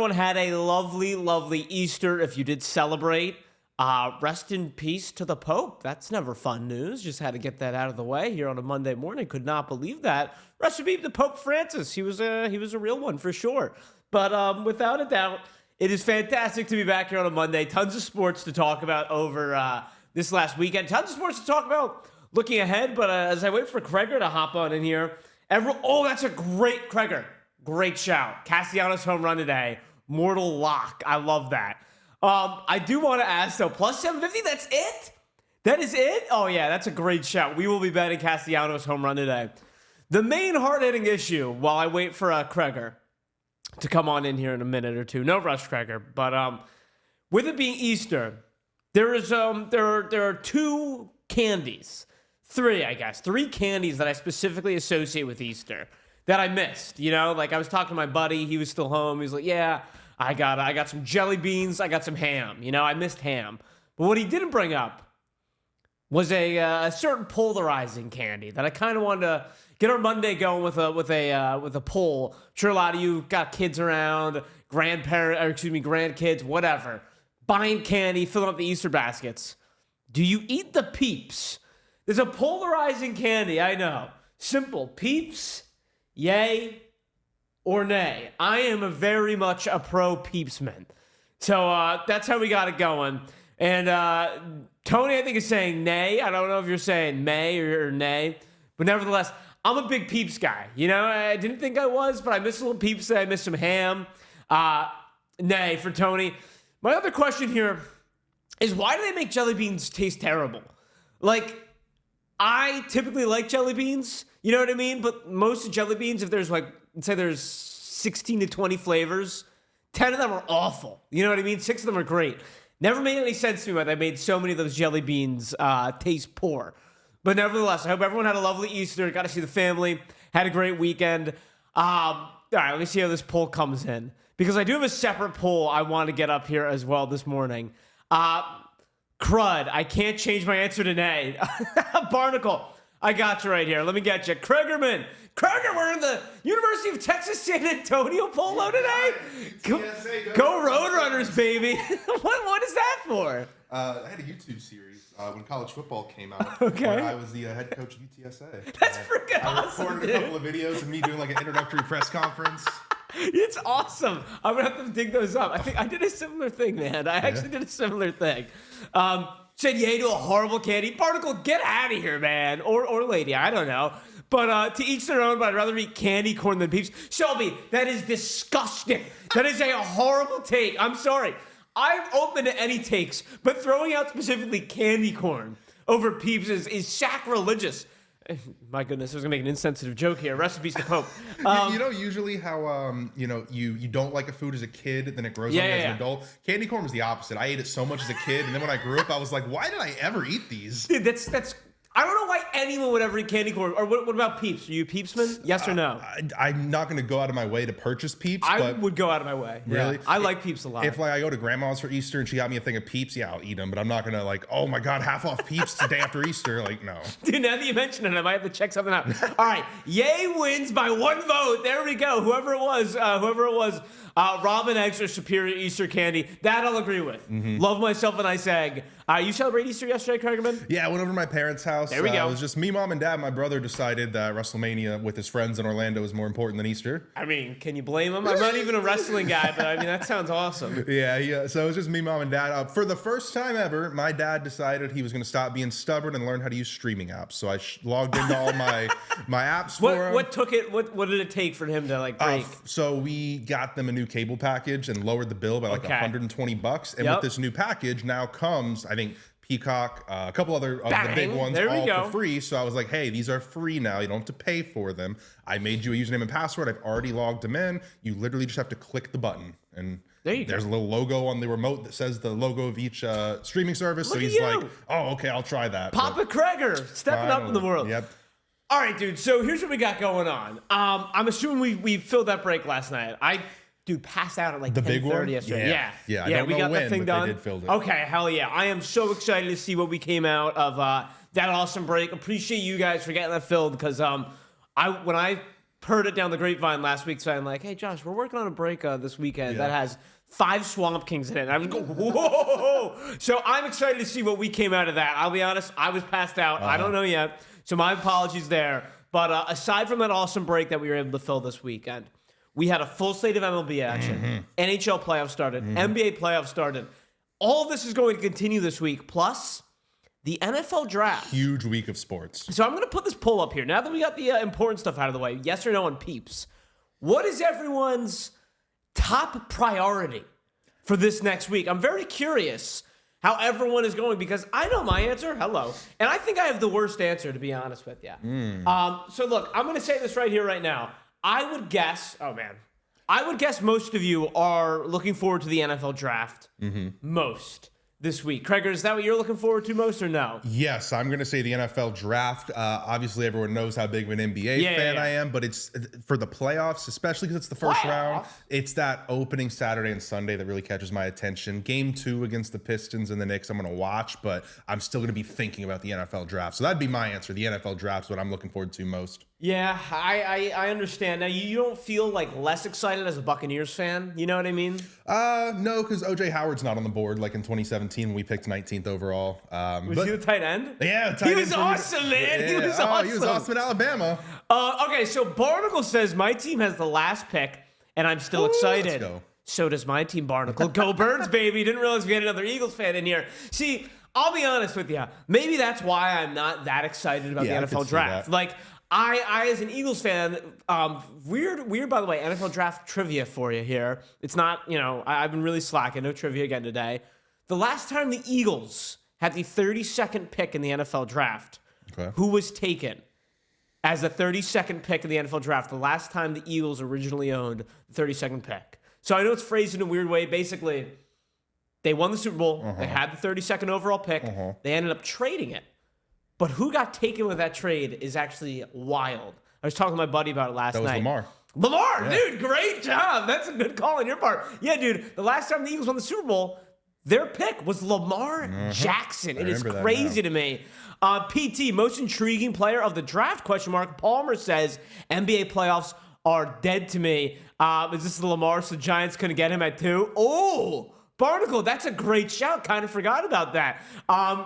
everyone had a lovely, lovely Easter. If you did celebrate, rest in peace to the Pope. That's never fun news. Just had to get that out of the way here on a Monday morning. Could not believe that. Rest in peace to Pope Francis. He was a real one for sure. But without a doubt, it is fantastic to be back here on a Monday. Tons of sports to talk about over this last weekend. Tons of sports to talk about looking ahead. But as I wait for Kreger to hop on in here, that's a great Kreger. Great shout. Castellanos home run today. Mortal lock. I love that. I do want to ask, though, plus 750, that's it? That is it? Oh, yeah, that's a great shout. We will be betting Castellanos home run today. The main hard-hitting issue, while I wait for Kreger to come on in here in a minute or two. No rush, Kreger. But with it being Easter, there are two candies. Three candies that I specifically associate with Easter that I missed. You know, like I was talking to my buddy. He was still home. He was like, yeah, I got some jelly beans. I got some ham. You know, I missed ham. But what he didn't bring up was a certain polarizing candy that I kind of wanted to get our Monday going with a poll. I'm sure a lot of you got kids around, grandkids, whatever, buying candy, filling up the Easter baskets. Do you eat the Peeps? There's a polarizing candy, I know. Simple. Peeps, yay or nay. I am very much a pro Peepsman. So that's how we got it going. And Tony, I think, is saying nay. I don't know if you're saying may or nay. But nevertheless, I'm a big Peeps guy. You know, I didn't think I was, but I missed a little Peeps today. I missed some ham. Nay for Tony. My other question here is, why do they make jelly beans taste terrible? Like, I typically like jelly beans. You know what I mean? But most jelly beans, if there's let's say there's 16 to 20 flavors, 10 of them are awful. You know what I mean? 6 of them are great. Never made any sense to me why they made so many of those jelly beans taste poor. But nevertheless, I hope everyone had a lovely Easter. Got to see the family. Had a great weekend. All right, let me see how this poll comes in. Because I do have a separate poll I want to get up here as well this morning. Crud, I can't change my answer to nay. Barnacle, I got you right here. Let me get you. Kregerman. Kreger, we're in the University of Texas San Antonio polo today. Go Roadrunners, baby. What is that for? I had a YouTube series when college football came out. Okay. Where I was the head coach of UTSA. That's freaking awesome. I recorded a couple of videos of me doing like an introductory press conference. It's awesome. I'm going to have to dig those up. I think I did a similar thing, man. I actually did a similar thing. Said yay to a horrible candy. Barnacle, get out of here, man. Or lady, I don't know. But to each their own, but I'd rather eat candy corn than Peeps. Shelby, that is disgusting. That is a horrible take. I'm sorry. I'm open to any takes, but throwing out specifically candy corn over Peeps is sacrilegious. My goodness, I was going to make an insensitive joke here. Rest in peace to Pope. You know usually how, you don't like a food as a kid, then it grows on you as an adult? Candy corn was the opposite. I ate it so much as a kid, and then when I grew up, I was like, why did I ever eat these? Dude, that's I don't know why anyone would ever eat candy corn. Or what about Peeps? Are you a Peepsman? Yes or no? I'm not going to go out of my way to purchase Peeps. I would go out of my way. Really? Yeah. I like Peeps a lot. If I go to grandma's for Easter and she got me a thing of Peeps, yeah, I'll eat them. But I'm not going to oh my God, half off Peeps the day after Easter. No. Dude, now that you mention it, I might have to check something out. All right. Yay wins by 1 vote. There we go. Whoever it was, Robin eggs are superior Easter candy. That I'll agree with. Mm-hmm. Love myself a nice egg. You celebrate Easter yesterday, Kregerman? Yeah, I went over to my parents' house. There we go. It was just me, mom, and dad. My brother decided that WrestleMania with his friends in Orlando is more important than Easter. I mean, can you blame him? I'm not even a wrestling guy, but I mean, that sounds awesome. Yeah. So it was just me, mom, and dad. For the first time ever, my dad decided he was going to stop being stubborn and learn how to use streaming apps. So I logged into all my apps for him. What did it take for him to break? So we got them a new cable package and lowered the bill by $120. And with this new package now comes, I think, Peacock, a couple other of the big ones, all for free. So I was like, hey, these are free now. You don't have to pay for them. I made you a username and password. I've already logged them in. You literally just have to click the button. And there's a little logo on the remote that says the logo of each streaming service. Look so he's like, oh, okay, I'll try that. Papa Kreger, stepping up in the world. Yep. All right, dude. So here's what we got going on. I'm assuming we filled that break last night. Passed out at the big one yesterday. Yeah. I don't we know got when, that thing but done. They did fill it. Okay, hell yeah! I am so excited to see what we came out of that awesome break. Appreciate you guys for getting that filled because when I heard it down the grapevine last week saying like, hey, Josh, we're working on a break this weekend that has 5 Swamp Kings in it. And I was going, whoa! So I'm excited to see what we came out of that. I'll be honest, I was passed out. I don't know yet. So my apologies there. But aside from that awesome break that we were able to fill this weekend, we had a full slate of MLB action. NHL playoffs started. NBA playoffs started. All of this is going to continue this week. Plus, the NFL draft. Huge week of sports. So I'm going to put this poll up here. Now that we got the important stuff out of the way, yes or no on peeps. What is everyone's top priority for this next week? I'm very curious how everyone is going because I know my answer. Hello. And I think I have the worst answer, to be honest with you. So look, I'm going to say this right here, right now. I would guess, I would guess most of you are looking forward to the NFL draft most this week. Craig, is that what you're looking forward to most or no? Yes, I'm going to say the NFL draft. Obviously, everyone knows how big of an NBA fan I am, but it's for the playoffs, especially because it's the first round. It's that opening Saturday and Sunday that really catches my attention. Game 2 against the Pistons and the Knicks, I'm going to watch, but I'm still going to be thinking about the NFL draft. So that'd be my answer. The NFL draft is what I'm looking forward to most. Yeah, I understand. Now, you don't feel like less excited as a Buccaneers fan? You know what I mean? No, because O.J. Howard's not on the board like in 2017 when we picked 19th overall. Was he the tight end? Yeah, he was awesome, man. He was awesome. He was awesome in Alabama. Okay, so Barnacle says, my team has the last pick, and I'm still excited. Let's go. So does my team, Barnacle. Go Birds, baby. Didn't realize we had another Eagles fan in here. See, I'll be honest with you. Maybe that's why I'm not that excited about the NFL draft. Like, I, as an Eagles fan, weird, by the way, NFL draft trivia for you here. It's not, I've been really slacking. No trivia again today. The last time the Eagles had the 32nd pick in the NFL draft, who was taken as the 32nd pick in the NFL draft? The last time the Eagles originally owned the 32nd pick. So I know it's phrased in a weird way. Basically, they won the Super Bowl. They had the 32nd overall pick. They ended up trading it. But who got taken with that trade is actually wild. I was talking to my buddy about it last night. Lamar. Lamar, dude, great job. That's a good call on your part. Yeah, dude, the last time the Eagles won the Super Bowl, their pick was Lamar Jackson. It is crazy to me. PT, most intriguing player of the draft, ? Palmer says, NBA playoffs are dead to me. Is this the Lamar so Giants couldn't get him at 2? Oh, Barnacle, that's a great shout. Kind of forgot about that.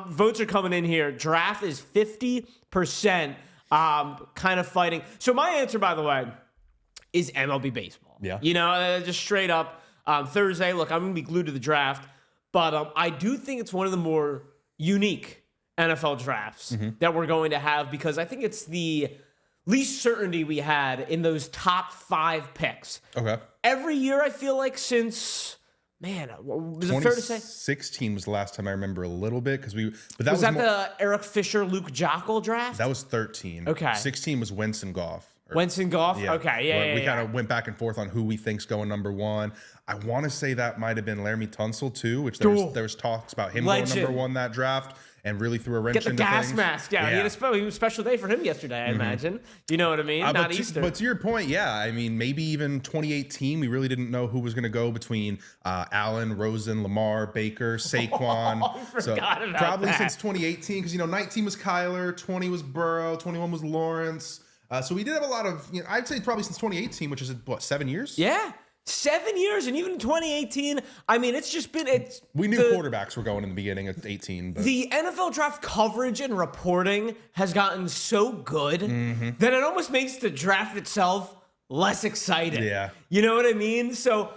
Votes are coming in here. Draft is 50%. Kind of fighting. So my answer, by the way, is MLB baseball. Yeah. Just straight up. Thursday, look, I'm going to be glued to the draft. But I do think it's one of the more unique NFL drafts that we're going to have because I think it's the least certainty we had in those top 5 picks. Okay. Every year, I feel like since... Man, was it fair to say? 2016 was the last time I remember a little bit because but was that the Eric Fisher, Luke Joeckel draft? That was 13. Okay. 16 was Wentz and Goff. Wentz and Goff? Yeah. Okay, yeah. We kind of went back and forth on who we think's going number 1. I want to say that might have been Laramie Tunsil too, which there was talks about him going number 1 that draft. And really threw a wrench into things. Get the gas mask. Yeah, he had a special day for him yesterday, I imagine. You know what I mean? Not Easter. But to your point, I mean, maybe even 2018, we really didn't know who was going to go between Allen, Rosen, Lamar, Baker, Saquon. So probably since 2018, because 19 was Kyler, 20 was Burrow, 21 was Lawrence. So we did have a lot of. I'd say probably since 2018, which is 7 years? Yeah. 7 years, and even in 2018, I mean, it's just been... We knew quarterbacks were going in the beginning of 18. But. The NFL draft coverage and reporting has gotten so good that it almost makes the draft itself less exciting. Yeah. You know what I mean? So,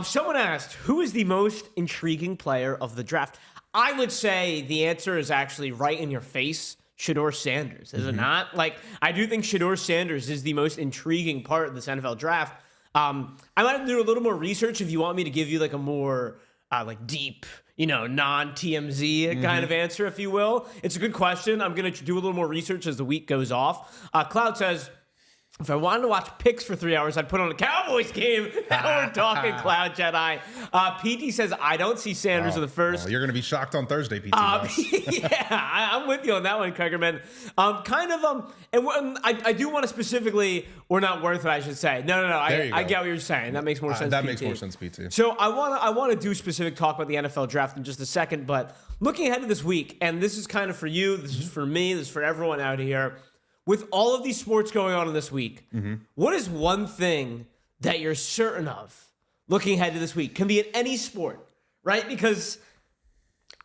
someone asked, who is the most intriguing player of the draft? I would say the answer is actually right in your face. Shedeur Sanders, is it not? Like, I do think Shedeur Sanders is the most intriguing part of this NFL draft. I might have to do a little more research if you want me to give you like a more deep, non-TMZ kind of answer, if you will. It's a good question. I'm going to do a little more research as the week goes off. Cloud says, if I wanted to watch picks for 3 hours, I'd put on a Cowboys game. Now we're talking Cloud Jedi. PT says, I don't see Sanders in the first. Well, you're going to be shocked on Thursday, PT. I'm with you on that one, Craigerman. And I do want to specifically, or not worth it, I should say. No. I get what you're saying. That makes more sense, That makes more sense, PT. So I want to do specific talk about the NFL draft in just a second, but looking ahead to this week, and this is kind of for you, this is for me, this is for everyone out here. with all of these sports going on in this week, what is one thing that you're certain of looking ahead to this week? Can be in any sport, right? Because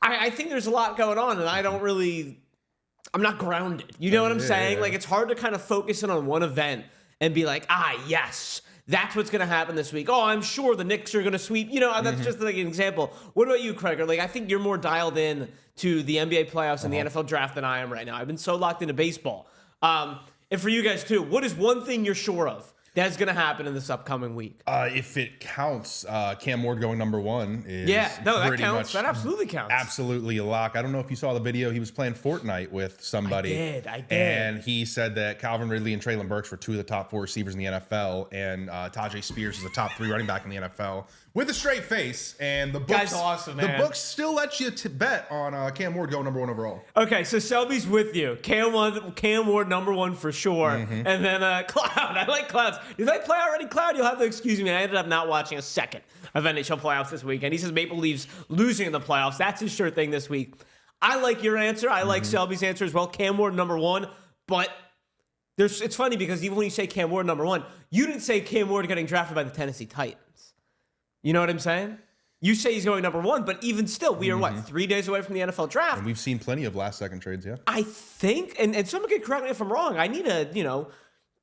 I think there's a lot going on, and I'm not grounded. You know what I'm saying? Like, it's hard to kind of focus in on one event and be like, yes, that's what's going to happen this week. Oh, I'm sure the Knicks are going to sweep. You know, that's just like an example. What about you, Craig? Like, I think you're more dialed in to the NBA playoffs and the NFL draft than I am right now. I've been so locked into baseball. And for you guys, too, what is one thing you're sure of that's going to happen in this upcoming week? If it counts, Cam Ward going number 1 is that counts. That absolutely counts. Absolutely a lock. I don't know if you saw the video. He was playing Fortnite with somebody. I did. And he said that Calvin Ridley and Treylon Burks were 2 of the top 4 receivers in the NFL, and Tajay Spears is a top 3 running back in the NFL with a straight face. And the books, guy's awesome, man. The books still let you bet on Cam Ward going number 1 overall. Okay, so Selby's with you. Cam Ward number 1 for sure. And then Cloud. I like Clouds. Did they play already, Cloud? You'll have to excuse me. I ended up not watching a second of NHL playoffs this week. And he says Maple Leafs losing in the playoffs. That's his sure thing this week. I like your answer. I like Selby's answer as well. Cam Ward number 1. But it's funny because even when you say Cam Ward number 1, you didn't say Cam Ward getting drafted by the Tennessee Titans. You know what I'm saying? You say he's going number 1, but even still, we are, 3 days away from the NFL draft? And we've seen plenty of last-second trades, yeah. I think, and someone can correct me if I'm wrong, I need to,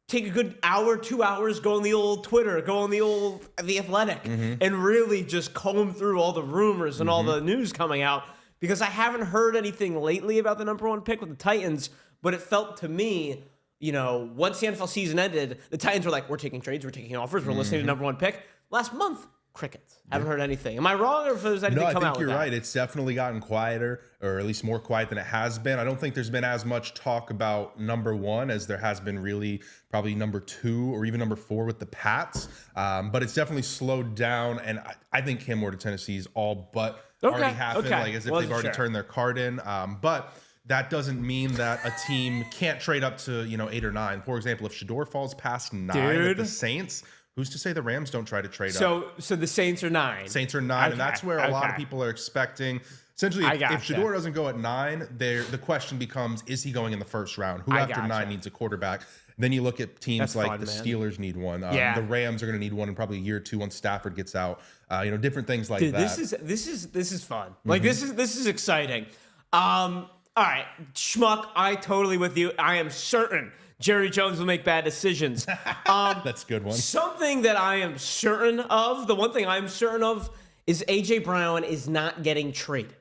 take a good hour, 2 hours, go on the old Twitter, go on The Athletic, and really just comb through all the rumors and all the news coming out, because I haven't heard anything lately about the number 1 pick with the Titans, but it felt to me, once the NFL season ended, the Titans were like, we're taking trades, we're taking offers, we're listening to number 1 pick. Last month, crickets. Haven't heard anything. Am I wrong, or if there's anything come out? No, I think you're right. It's definitely gotten quieter, or at least more quiet than it has been. I don't think there's been as much talk about number 1 as there has been really probably number 2 or even number 4 with the Pats. But it's definitely slowed down, and I think Cam Ward to Tennessee is all but already happened, like as if they've already turned their card in. But that doesn't mean that a team can't trade up to 8 or 9. For example, if Shedeur falls past 9 with the Saints, who's to say the Rams don't try to trade up? So the Saints are 9. Saints are 9, and that's where a lot of people are expecting. Essentially, if Shedeur doesn't go at 9, the question becomes, is he going in the first round? Who after 9 needs a quarterback? Then you look at teams the Steelers need one. The Rams are going to need one in probably a year or 2 once Stafford gets out. Different things like that. This is fun. Like this is exciting. All right, Schmuck, I totally with you. I am certain Jerry Jones will make bad decisions. That's a good one. Something that I am certain of, the one thing I'm certain of, is A.J. Brown is not getting traded.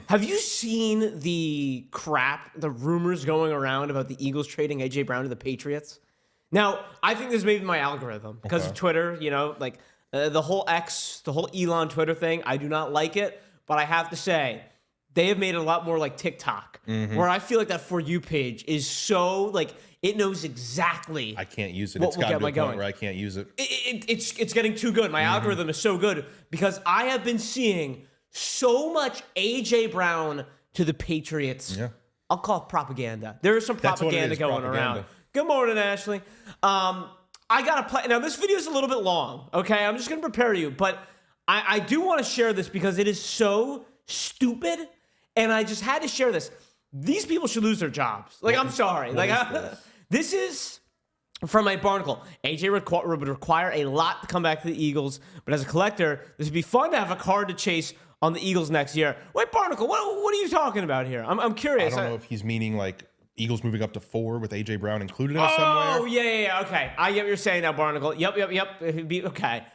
Have you seen the rumors going around about the Eagles trading A.J. Brown to the Patriots? Now, I think this may be my algorithm because of Twitter, the whole Elon Twitter thing. I do not like it, but I have to say, they have made it a lot more like TikTok, where I feel like that For You page is so, it knows exactly. I can't use it. It's gotten to a point where I can't use it. It's getting too good. My algorithm is so good because I have been seeing so much A.J. Brown to the Patriots. Yeah. I'll call it propaganda. There is some propaganda going around. Good morning, Ashley. I got to play. Now, this video is a little bit long, okay? I'm just going to prepare you, but I do want to share this because it is so stupid, and I just had to share this. These people should lose their jobs. I'm sorry. This is from my Barnacle. AJ would require a lot to come back to the Eagles, but as a collector, this would be fun to have a card to chase on the Eagles next year. Wait, Barnacle, what are you talking about here? I'm curious. I don't know if he's meaning Eagles moving up to 4 with A.J. Brown included in it somewhere. Oh, yeah. Okay. I get what you're saying now, Barnacle. Yep. It'd be okay.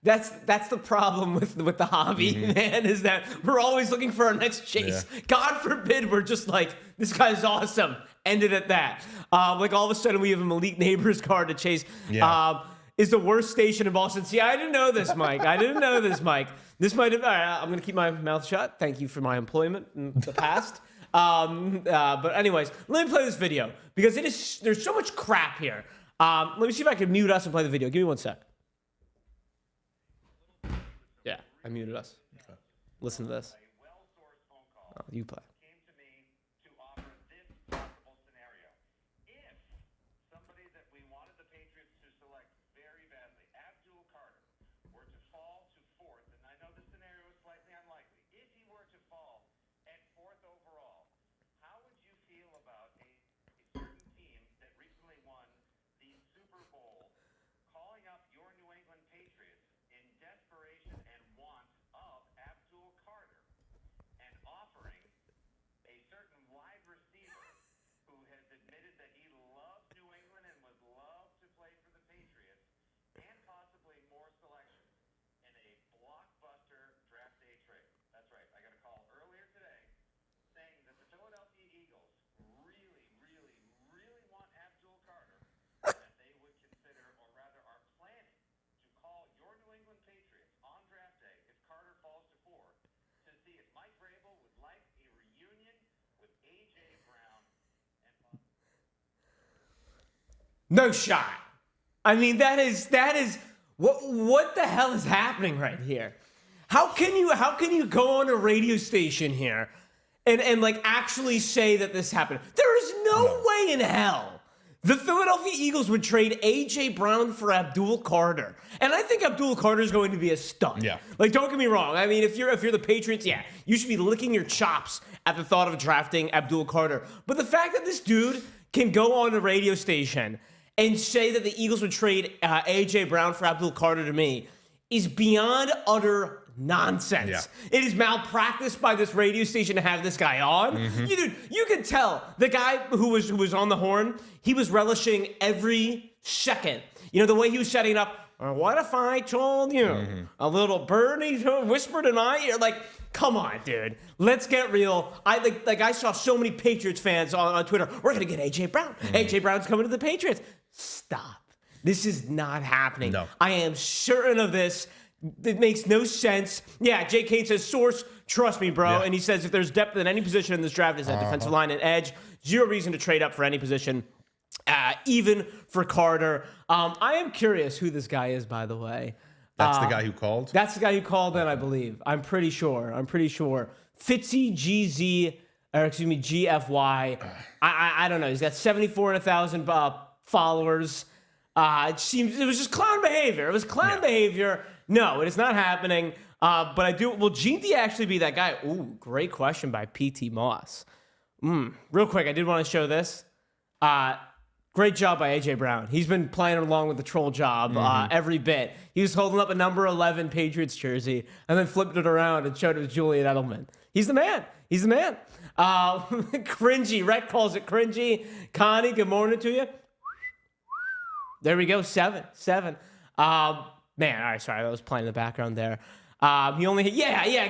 That's the problem with the hobby, man, is that we're always looking for our next chase. Yeah. God forbid we're just like, this guy's awesome. Ended at that. All of a sudden we have a Malik Neighbors card to chase. Yeah. Is the worst station in Boston. See, I didn't know this, Mike. This might have, all right, I'm going to keep my mouth shut. Thank you for my employment in the past. But anyways, let me play this video because there's so much crap here. Let me see if I can mute us and play the video. Give me 1 sec. Yeah, I muted us. Okay. Listen to this. Oh, you play. No shot. I mean, that is what the hell is happening right here? How can you go on a radio station here and like actually say that this happened? There is no way in hell the Philadelphia Eagles would trade A.J. Brown for Abdul Carter. And I think Abdul Carter is going to be a stud. Yeah. Like, don't get me wrong. I mean, if you're the Patriots, yeah, you should be licking your chops at the thought of drafting Abdul Carter. But the fact that this dude can go on a radio station and say that the Eagles would trade A.J. Brown for Abdul Carter to me is beyond utter nonsense. Yeah. It is malpractice by this radio station to have this guy on. You can tell the guy who was on the horn, he was relishing every second. You know, the way he was setting up, what if I told you? A little birdie whispered in my ear. Like, come on, dude. Let's get real. I saw so many Patriots fans on Twitter. We're going to get A.J. Brown. A.J. Brown's coming to the Patriots. Stop. This is not happening. No. I am certain of this. It makes no sense. Yeah, Jay Kane says, source, trust me, bro. Yeah. And he says if there's depth in any position in this draft, is at defensive line and edge. Zero reason to trade up for any position, even for Carter. I am curious who this guy is, by the way. That's the guy who called? That's the guy who called in, I believe. I'm pretty sure. Fitzy GZ, or excuse me, GFY. I don't know. He's got 74,000 followers. It was just clown behavior. It was clown behavior. No, it is not happening. But I do. Will Jeanty actually be that guy? Ooh, great question by PT Moss. Real quick, I did want to show this. Great job by A.J. Brown. He's been playing along with the troll job every bit. He was holding up a number 11 Patriots jersey and then flipped it around and showed it to Julian Edelman. He's the man. Cringy. Rhett calls it cringy. Connie, good morning to you. There we go. 7. Man, all right, sorry. I was playing in the background there. He only hit,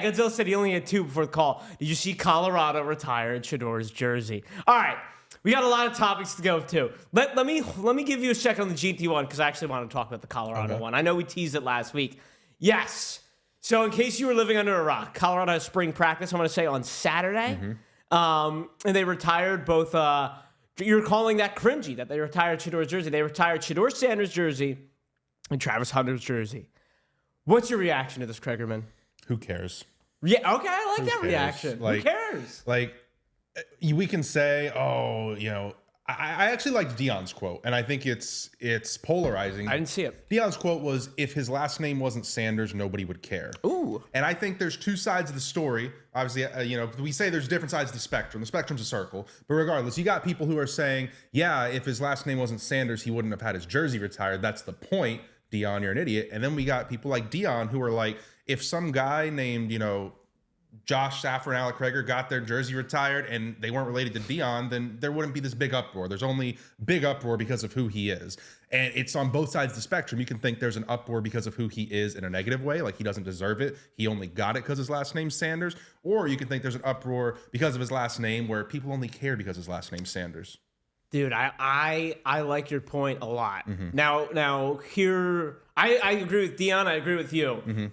Godzilla said he only had 2 before the call. Did you see Colorado retired Shedeur's jersey? All right. We got a lot of topics to go to. Let me give you a second on the Jeanty one because I actually want to talk about the Colorado one. I know we teased it last week. Yes. So in case you were living under a rock, Colorado has spring practice, I'm going to say, on Saturday. And they retired both, you're calling that cringy, that they retired Shedeur's jersey. They retired Shedeur Sanders' jersey and Travis Hunter's jersey. What's your reaction to this, Kregerman? Who cares? Yeah, okay, I like that reaction. Who cares? We can say, I actually liked Deion's quote, and I think it's polarizing. I didn't see it. Deion's quote was, if his last name wasn't Sanders, nobody would care. Ooh. And I think there's 2 sides of the story. Obviously, we say there's different sides of the spectrum. The spectrum's a circle. But regardless, you got people who are saying, yeah, if his last name wasn't Sanders, he wouldn't have had his jersey retired. That's the point. Deion, you're an idiot. And then we got people like Deion who are like, if some guy named, Josh Safran and Alec Kreger got their jersey retired and they weren't related to Deion, then there wouldn't be this big uproar. There's only big uproar because of who he is. And it's on both sides of the spectrum. You can think there's an uproar because of who he is in a negative way, like he doesn't deserve it. He only got it because his last name's Sanders. Or you can think there's an uproar because of his last name where people only care because his last name's Sanders. Dude, I like your point a lot. Now here, I agree with Deion. I agree with you.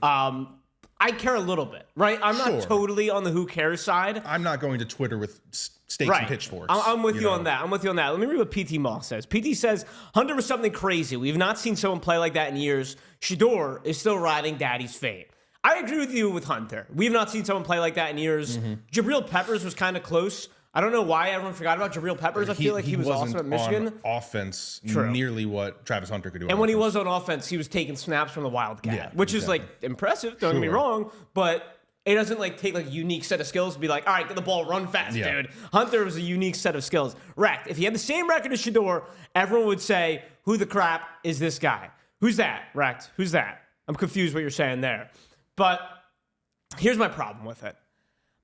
I care a little bit, right? I'm not totally on the who cares side. I'm not going to Twitter with stakes and pitchforks. I'm with you on that. Let me read what PT Moss says. PT says, Hunter was something crazy. We've not seen someone play like that in years. Shedeur is still riding daddy's fate. I agree with you with Hunter. We've not seen someone play like that in years. Jabril Peppers was kind of close. I don't know why everyone forgot about Jabril Peppers. I feel like he was awesome at Michigan. On offense, nearly what Travis Hunter could do. And when he was on offense, he was taking snaps from the Wildcat, which is impressive. Don't get me wrong, but it doesn't take a unique set of skills to be like, all right, get the ball, run fast, dude. Hunter was a unique set of skills. Wrecked. If he had the same record as Shedeur, everyone would say, who the crap is this guy? Who's that? Wrecked. Who's that? I'm confused what you're saying there. But here's my problem with it.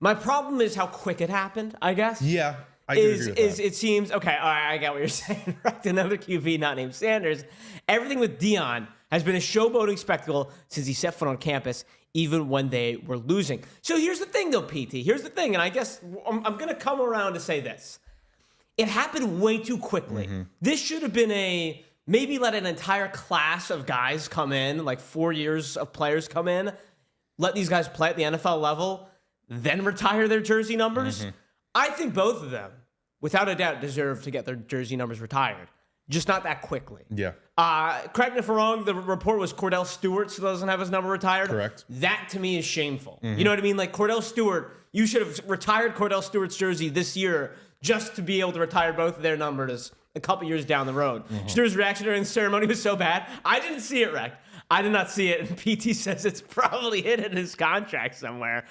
My problem is how quick it happened, I guess. Yeah, I agree with that. It seems, okay, all right, I get what you're saying. Right, another QB not named Sanders. Everything with Deion has been a showboating spectacle since he set foot on campus, even when they were losing. So here's the thing, though, PT. Here's the thing, and I guess I'm going to come around to say this. It happened way too quickly. This should have been maybe let an entire class of guys come in, 4 years of players come in, let these guys play at the NFL level, then retire their jersey numbers. I think both of them, without a doubt, deserve to get their jersey numbers retired. just not that quickly. Yeah. Correct me if I'm wrong, the report was Cordell Stewart still doesn't have his number retired. Correct. That to me is shameful. You know what I mean? Like Cordell Stewart, you should have retired Cordell Stewart's jersey this year just to be able to retire both of their numbers a couple years down the road. Shedeur's reaction during the ceremony was so bad. I didn't see it, Rec. I did not see it. And PT says it's probably hidden in his contract somewhere.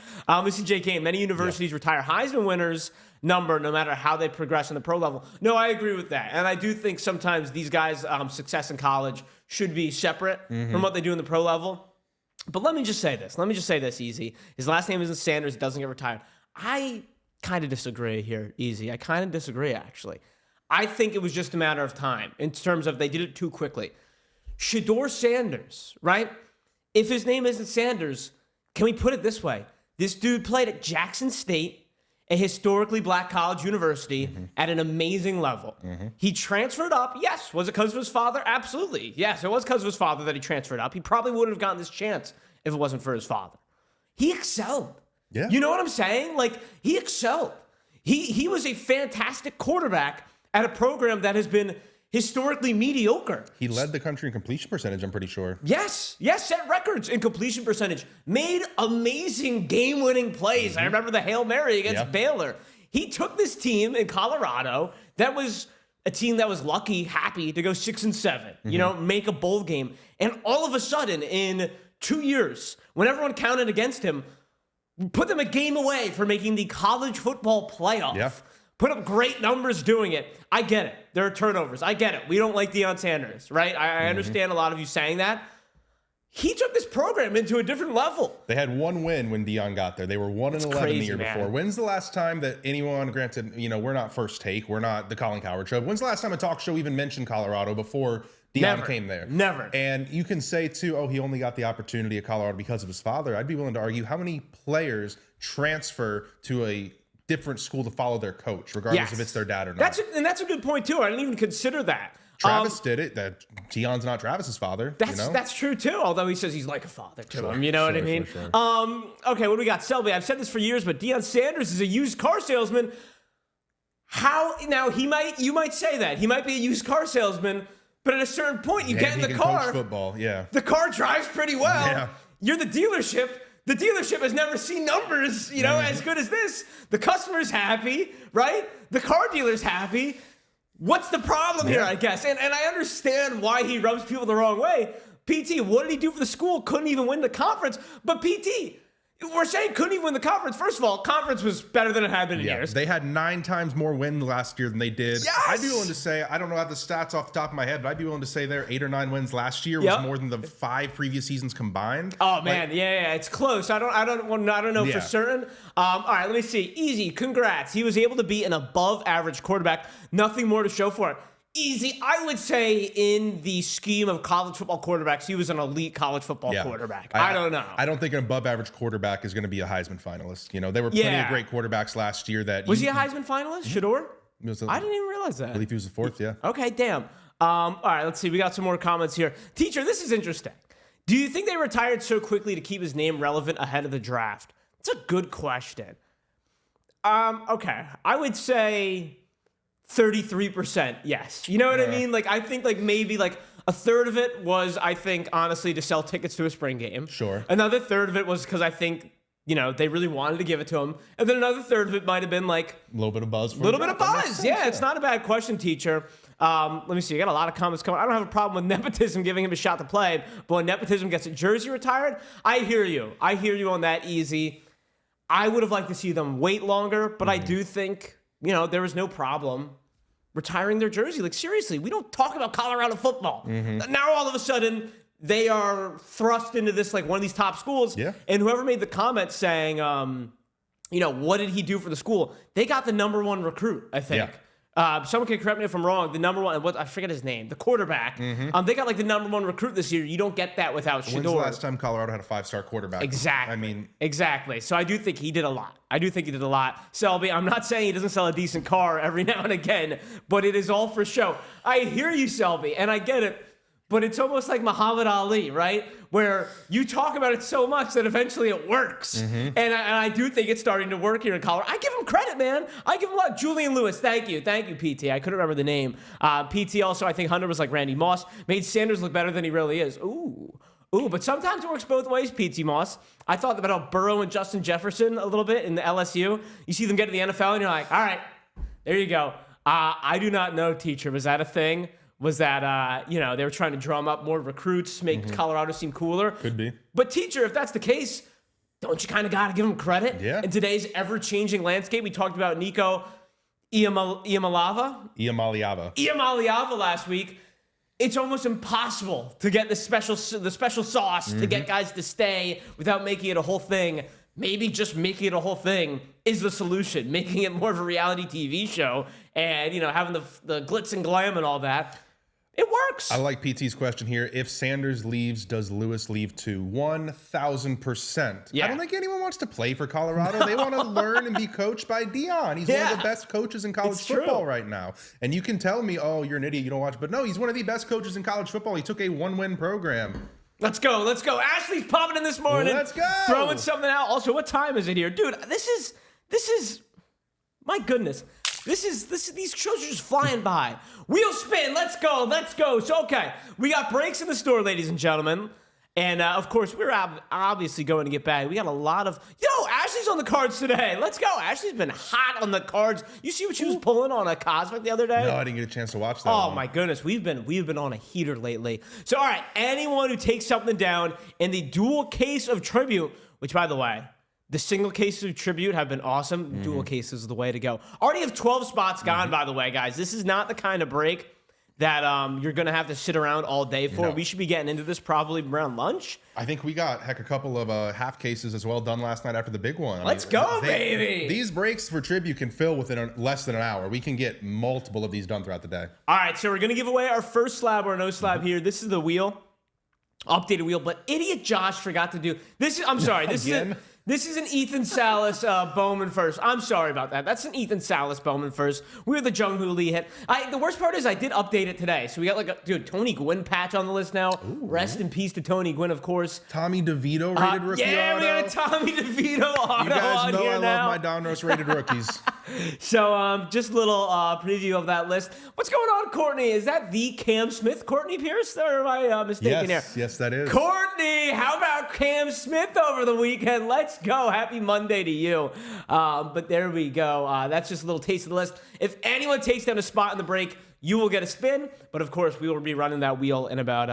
This is JK. Many universities retire Heisman winners' number no matter how they progress in the pro level. No, I agree with that. And I do think sometimes these guys' success in college should be separate from what they do in the pro level. But let me just say this, Easy. His last name isn't Sanders. It doesn't get retired. I kind of disagree here, Easy. I kind of disagree, actually. I think it was just a matter of time in terms of they did it too quickly. Shedeur Sanders, right? If his name isn't Sanders, can we put it this way? This dude played at Jackson State, a historically black college university, at an amazing level. He transferred up. Yes. Was it because of his father? Absolutely. Yes, it was because of his father that he transferred up. He probably wouldn't have gotten this chance if it wasn't for his father. He excelled. Yeah. You know what I'm saying? Like, he excelled. He was a fantastic quarterback at a program that has been historically mediocre. He led the country in completion percentage, I'm pretty sure. Yes, set records in completion percentage. Made amazing game-winning plays. I remember the Hail Mary against Baylor. He took this team in Colorado that was a team that was lucky, happy to go 6-7, you know, make a bowl game. And all of a sudden, in 2 years, when everyone counted against him, put them a game away for making the college football playoff. Yeah. Put up great numbers doing it. I get it. There are turnovers. I get it. We don't like Deion Sanders, right? I understand a lot of you saying that. He took this program into a different level. They had one win when Deion got there. They were 1-11 the year before. When's the last time that anyone, granted, you know, we're not First Take, we're not the Colin Cowherd Show. When's the last time a talk show even mentioned Colorado before Deion came there? Never. And you can say, too, oh, he only got the opportunity at Colorado because of his father. I'd be willing to argue how many players transfer to a different school to follow their coach, regardless if it's their dad or not. That's a good point, too. I didn't even consider that. Travis did it. That Deion's not Travis's father. That's true, too, although he says he's like a father to him. You know what I mean? Okay, what do we got? Selby, I've said this for years, but Deion Sanders is a used car salesman. How? Now, you might say that. He might be a used car salesman, but at a certain point, you get in the car. Coach football, the car drives pretty well. Yeah. You're the dealership. The dealership has never seen numbers, you know, as good as this. The customer's happy, right? The car dealer's happy. What's the problem here, I guess? And I understand why he rubs people the wrong way. PT, what did he do for the school? Couldn't even win the conference. But PT, we're saying couldn't even win the conference. First of all, conference was better than it had been in years. They had 9 times more wins last year than they did. Yes! I'd be willing to say, I don't know the stats off the top of my head, but I'd be willing to say their 8 or 9 wins last year was more than the 5 previous seasons combined. Oh man, it's close. I don't know for certain. All right, let me see. Easy, congrats. He was able to be an above average quarterback. Nothing more to show for it. Easy, I would say in the scheme of college football quarterbacks, he was an elite college football quarterback. I don't know. I don't think an above average quarterback is going to be a Heisman finalist. You know, there were plenty of great quarterbacks last year that... Was he a Heisman finalist, Shedeur? I didn't even realize that. I believe he was the 4th, yeah. Okay, damn. All right, let's see. We got some more comments here. Teacher, this is interesting. Do you think they retired so quickly to keep his name relevant ahead of the draft? It's a good question. Okay, I would say 33% yes. You know what I mean? Like, I think like maybe like a third of it was, I think, honestly, to sell tickets to a spring game. Sure. Another third of it was because I think, you know, they really wanted to give it to him. And then another third of it might have been like... A little bit of buzz. Yeah, it's not a bad question, teacher. Let me see. I got a lot of comments coming. I don't have a problem with nepotism giving him a shot to play, but when nepotism gets a jersey retired, I hear you. I hear you on that, Easy. I would have liked to see them wait longer, but I do think... You know, there was no problem retiring their jersey. Like, seriously, we don't talk about Colorado football. Now, all of a sudden, they are thrust into this, like, one of these top schools. Yeah. And whoever made the comment saying, you know, what did he do for the school? They got the #1 recruit, I think. Someone can correct me if I'm wrong. The #1, I forget his name, the quarterback. They got like the #1 recruit this year. You don't get that without Shedeur. When's the last time Colorado had a 5-star quarterback? Exactly. I mean, exactly. So I do think he did a lot. Selby, I'm not saying he doesn't sell a decent car every now and again, but it is all for show. I hear you, Selby, and I get it. but it's almost like Muhammad Ali, right? Where you talk about it so much that eventually it works. And I do think it's starting to work here in Colorado. I give him credit, man. I give him a lot. Julian Lewis, thank you, PT. I couldn't remember the name. PT also, I think Hunter was like Randy Moss. Made Sanders look better than he really is. Ooh, but sometimes it works both ways, PT Moss. I thought about Burrow and Justin Jefferson a little bit in the LSU. You see them get to the NFL, and you're like, all right, there you go. I do not know, teacher. Was that a thing? Was that, they were trying to drum up more recruits, make Colorado seem cooler? Could be. But teacher, if that's the case, don't you kind of got to give him credit? Yeah. In today's ever-changing landscape, we talked about Nico Iamaleava last week. It's almost impossible to get the special sauce to get guys to stay without making it a whole thing. Maybe just making it a whole thing is the solution, making it more of a reality TV show and, having the glitz and glam and all that. It works. I like PT's question here. If Sanders leaves, does Lewis leave too? 1,000%. Yeah. I don't think anyone wants to play for Colorado. They want to learn and be coached by Dion. He's one of the best coaches in college football right now. And you can tell me, oh, you're an idiot, you don't watch. But no, he's one of the best coaches in college football. He took a 1-win program. Let's go. Ashley's popping in this morning. Let's go. Throwing something out. Also, what time is it here? Dude, this is my goodness. These shows are just flying by. Wheel spin. Let's go. So, okay. We got breaks in the store, ladies and gentlemen. And, of course, we're obviously going to get back. We got a lot of... Ashley's on the cards today. Let's go. Ashley's been hot on the cards. You see what she was pulling on a Cosmic the other day? No, I didn't get a chance to watch that. Oh, my goodness. We've been on a heater lately. So, all right. Anyone who takes something down in the dual case of tribute, which, by the way... The single cases of tribute have been awesome. Dual cases is the way to go. Already have 12 spots gone, by the way, guys. This is not the kind of break that you're going to have to sit around all day for. No. We should be getting into this probably around lunch. I think we got, a couple of half cases as well done last night after the big one. Let's go, baby. These breaks for tribute can fill within less than an hour. We can get multiple of these done throughout the day. All right, so we're going to give away our first slab or no slab here. This is the wheel. Updated wheel, but idiot Josh forgot to do this. I'm sorry. This is an Ethan Salas Bowman first. I'm sorry about that. That's an Ethan Salas Bowman first. We were the Jung Hoo Lee hit. The worst part is I did update it today. So we got Tony Gwynn patch on the list now. Ooh. Rest in peace to Tony Gwynn, of course. Tommy DeVito rated rookie auto. Yeah, we got a Tommy DeVito auto. You guys on know here I now. love my Donruss rated rookies. So just a little preview of that list. What's going on, Courtney? Is that the Cam Smith, Courtney Pierce? Or am I mistaken here? Yes, that is. Courtney, how about Cam Smith over the weekend? Let's go. Happy Monday to you. But there we go. That's just a little taste of the list. If anyone takes down a spot in the break, you will get a spin. But, of course, we will be running that wheel in about,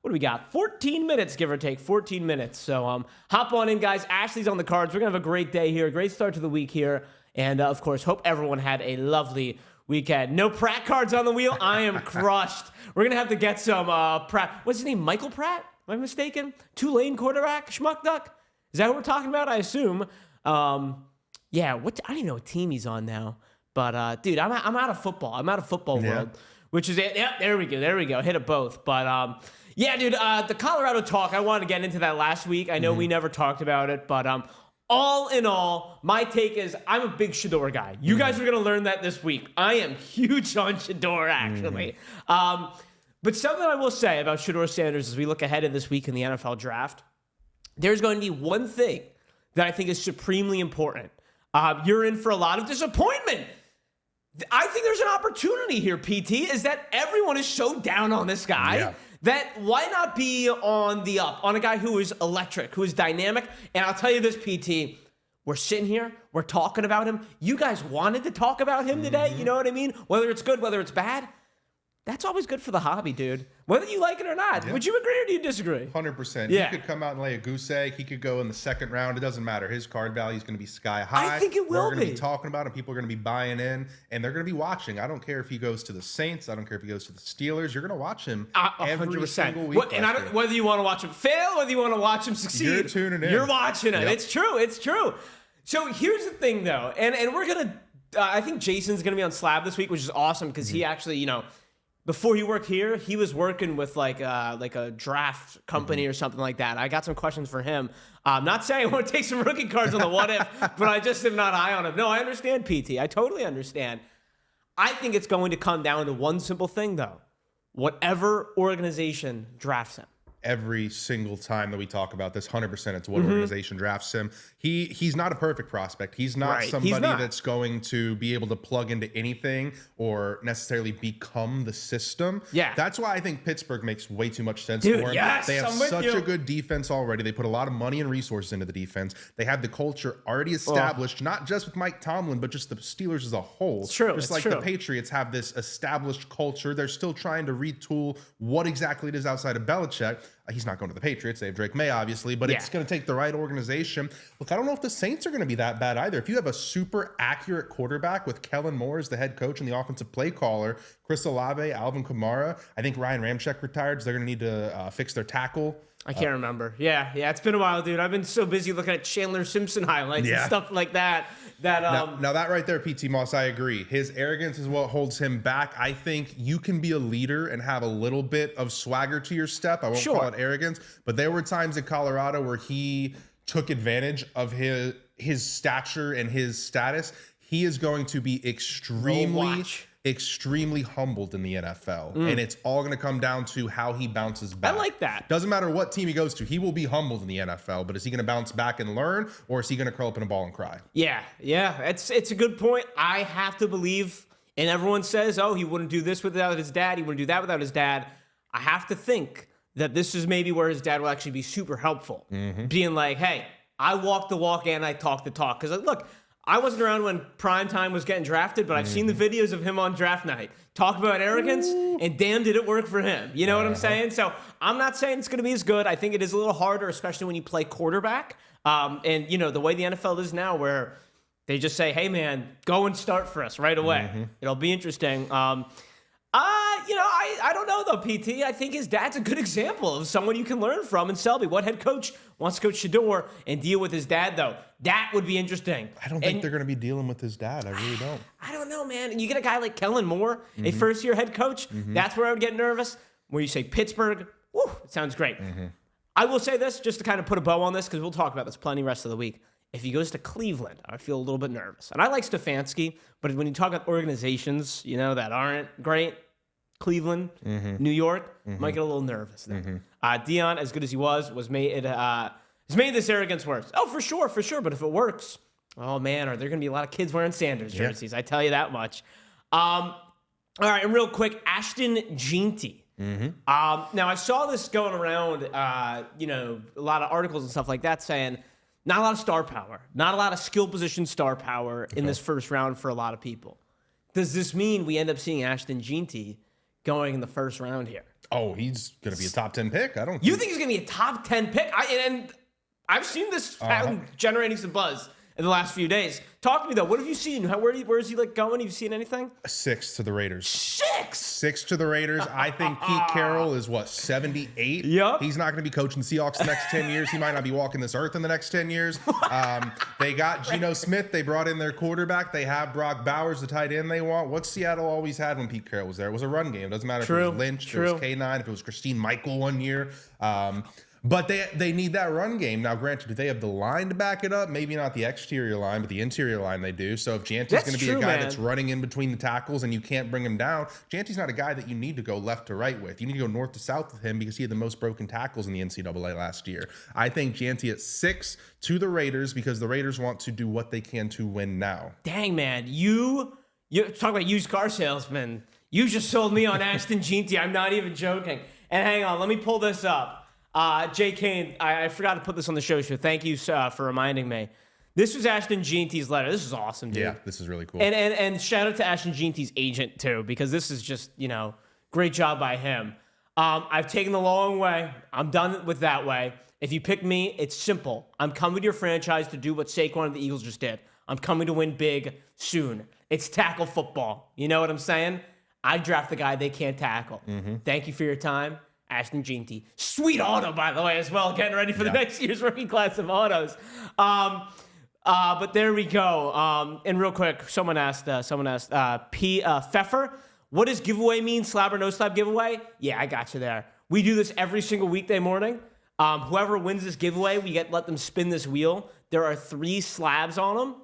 what do we got? 14 minutes, give or take. 14 minutes. So hop on in, guys. Ashley's on the cards. We're going to have a great day here. A great start to the week here. And, of course, hope everyone had a lovely weekend. No Pratt cards on the wheel. I am crushed. We're going to have to get some Pratt. What's his name? Michael Pratt? Am I mistaken? Tulane quarterback? Schmuck Duck? Is that what we're talking about? I assume. Yeah. I don't even know what team he's on now. But, dude, I'm out of football. I'm out of football world. Which is it. Yeah, there we go. Hit it both. But, yeah, dude, the Colorado talk, I wanted to get into that last week. I know we never talked about it. But, all in all, my take is I'm a big Shedeur guy. You guys are going to learn that this week. I am huge on Shedeur, actually. But something I will say about Shedeur Sanders as we look ahead of this week in the NFL draft, there's going to be one thing that I think is supremely important. You're in for a lot of disappointment. I think there's an opportunity here, PT, is that everyone is so down on this guy that why not be on the up, on a guy who is electric, who is dynamic? And I'll tell you this, PT, we're sitting here, we're talking about him. You guys wanted to talk about him today, you know what I mean? Whether it's good, whether it's bad, that's always good for the hobby, dude. Whether you like it or not. Would you agree or do you disagree? 100%. Yeah. He could come out and lay a goose egg. He could go in the second round. It doesn't matter. His card value is going to be sky high. I think it will We're going to be talking about him. People are going to be buying in, and they're going to be watching. I don't care if he goes to the Saints. I don't care if he goes to the Steelers. You're going to watch him every single week. Whether you want to watch him fail, whether you want to watch him succeed. You're tuning in. You're watching him. It's true. So here's the thing, though. And we're going to, I think Jason's going to be on Slab this week, which is awesome because he actually, before he worked here, he was working with like a draft company or something like that. I got some questions for him. I'm not saying I want to take some rookie cards on the what if, but I just am not high on him. No, I understand, PT. I totally understand. I think it's going to come down to one simple thing, though. whatever organization drafts him. Every single time that we talk about this, 100% it's what organization drafts him. He's not a perfect prospect. He's not somebody that's going to be able to plug into anything or necessarily become the system. Yeah. That's why I think Pittsburgh makes way too much sense for him. Yes, they have such a good defense already. They put a lot of money and resources into the defense. They have the culture already established, not just with Mike Tomlin, but just the Steelers as a whole. It's true. Just like the Patriots have this established culture. They're still trying to retool what exactly it is outside of Belichick. He's not going to the Patriots. They have Drake May, obviously, but it's going to take the right organization. Look, I don't know if the Saints are going to be that bad either. If you have a super accurate quarterback with Kellen Moore as the head coach and the offensive play caller, Chris Olave, Alvin Kamara, I think Ryan Ramczyk retired, so they're going to need to fix their tackle. I can't remember. Yeah, it's been a while, dude. I've been so busy looking at Chandler Simpson highlights and stuff like that. Now that right there, PT Moss, I agree. His arrogance is what holds him back. I think you can be a leader and have a little bit of swagger to your step. I won't call it arrogance, but there were times in Colorado where he took advantage of his stature and his status. He is going to be extremely humbled in the NFL. And it's all going to come down to how he bounces back. I like that. Doesn't matter what team he goes to. He will be humbled in the NFL, but is he going to bounce back and learn, or is he going to curl up in a ball and cry? Yeah. It's a good point. I have to believe, and everyone says, oh, he wouldn't do this without his dad. He wouldn't do that without his dad. I have to think that this is maybe where his dad will actually be super helpful. Being like, hey, I walk the walk and I talk the talk. Because look, I wasn't around when Primetime was getting drafted, but I've seen the videos of him on draft night. Talk about arrogance, and damn, did it work for him. You know what I'm saying? So I'm not saying it's going to be as good. I think it is a little harder, especially when you play quarterback. And, the way the NFL is now where they just say, hey, man, go and start for us right away. It'll be interesting. I don't know, though, PT. I think his dad's a good example of someone you can learn from in Selby. What head coach wants to coach Shedeur and deal with his dad, though? That would be interesting. I don't think they're going to be dealing with his dad. I really don't. I don't know, man. And you get a guy like Kellen Moore, a first-year head coach. That's where I would get nervous. Where you say Pittsburgh, woo, it sounds great. I will say this, just to kind of put a bow on this, because we'll talk about this plenty rest of the week. If he goes to Cleveland, I feel a little bit nervous. And I like Stefanski, but when you talk about organizations, that aren't great, Cleveland, New York, might get a little nervous there. Dion, as good as he was made this arrogance worse. Oh, for sure. But if it works, oh man, are there going to be a lot of kids wearing Sanders jerseys? I tell you that much. All right, and real quick, Ashton Jeanty. Now I saw this going around, a lot of articles and stuff like that saying not a lot of star power, not a lot of skill position star power in this first round for a lot of people. Does this mean we end up seeing Ashton Jeanty going in the first round here? Oh, he's going to be a top 10 pick? You think he's going to be a top 10 pick? And I've seen this generating some buzz in the last few days. Talk to me, though. What have you seen? Where is he going? Have you seen anything? 6 to the Raiders. 6 to the Raiders. I think Pete Carroll is, 78? Yep. He's not going to be coaching the Seahawks the next 10 years. He might not be walking this earth in the next 10 years. They got Geno Smith. They brought in their quarterback. They have Brock Bowers, the tight end they want. What Seattle always had when Pete Carroll was there? It was a run game. It doesn't matter if it was Lynch, if it was K9, if it was Christine Michael one year. But they need that run game. Now, granted, do they have the line to back it up? Maybe not the exterior line, but the interior line they do. So if Janty's going to be a guy that's running in between the tackles and you can't bring him down, Janty's not a guy that you need to go left to right with. You need to go north to south with him because he had the most broken tackles in the NCAA last year. I think Jeanty at 6 to the Raiders because the Raiders want to do what they can to win now. Dang, man. You talk about used car salesman. You just sold me on Ashton Jeanty. I'm not even joking. And hang on, let me pull this up. Jay Kane, I forgot to put this on the show. Thank you for reminding me. This was Ashton Jeanty's letter. This is awesome, dude. Yeah, this is really cool. And shout out to Ashton Jeanty's agent, too, because this is just, great job by him. I've taken the long way. I'm done with that way. If you pick me, it's simple. I'm coming to your franchise to do what Saquon and the Eagles just did. I'm coming to win big soon. It's tackle football. You know what I'm saying? I draft the guy they can't tackle. Thank you for your time. Ashton Jeanty. Sweet auto, by the way, as well. Getting ready for the next year's rookie class of autos. But there we go. And real quick, someone asked, Pfeffer, what does giveaway mean? Slab or no slab giveaway? Yeah, I got you there. We do this every single weekday morning. Whoever wins this giveaway, let them spin this wheel. There are 3 slabs on them.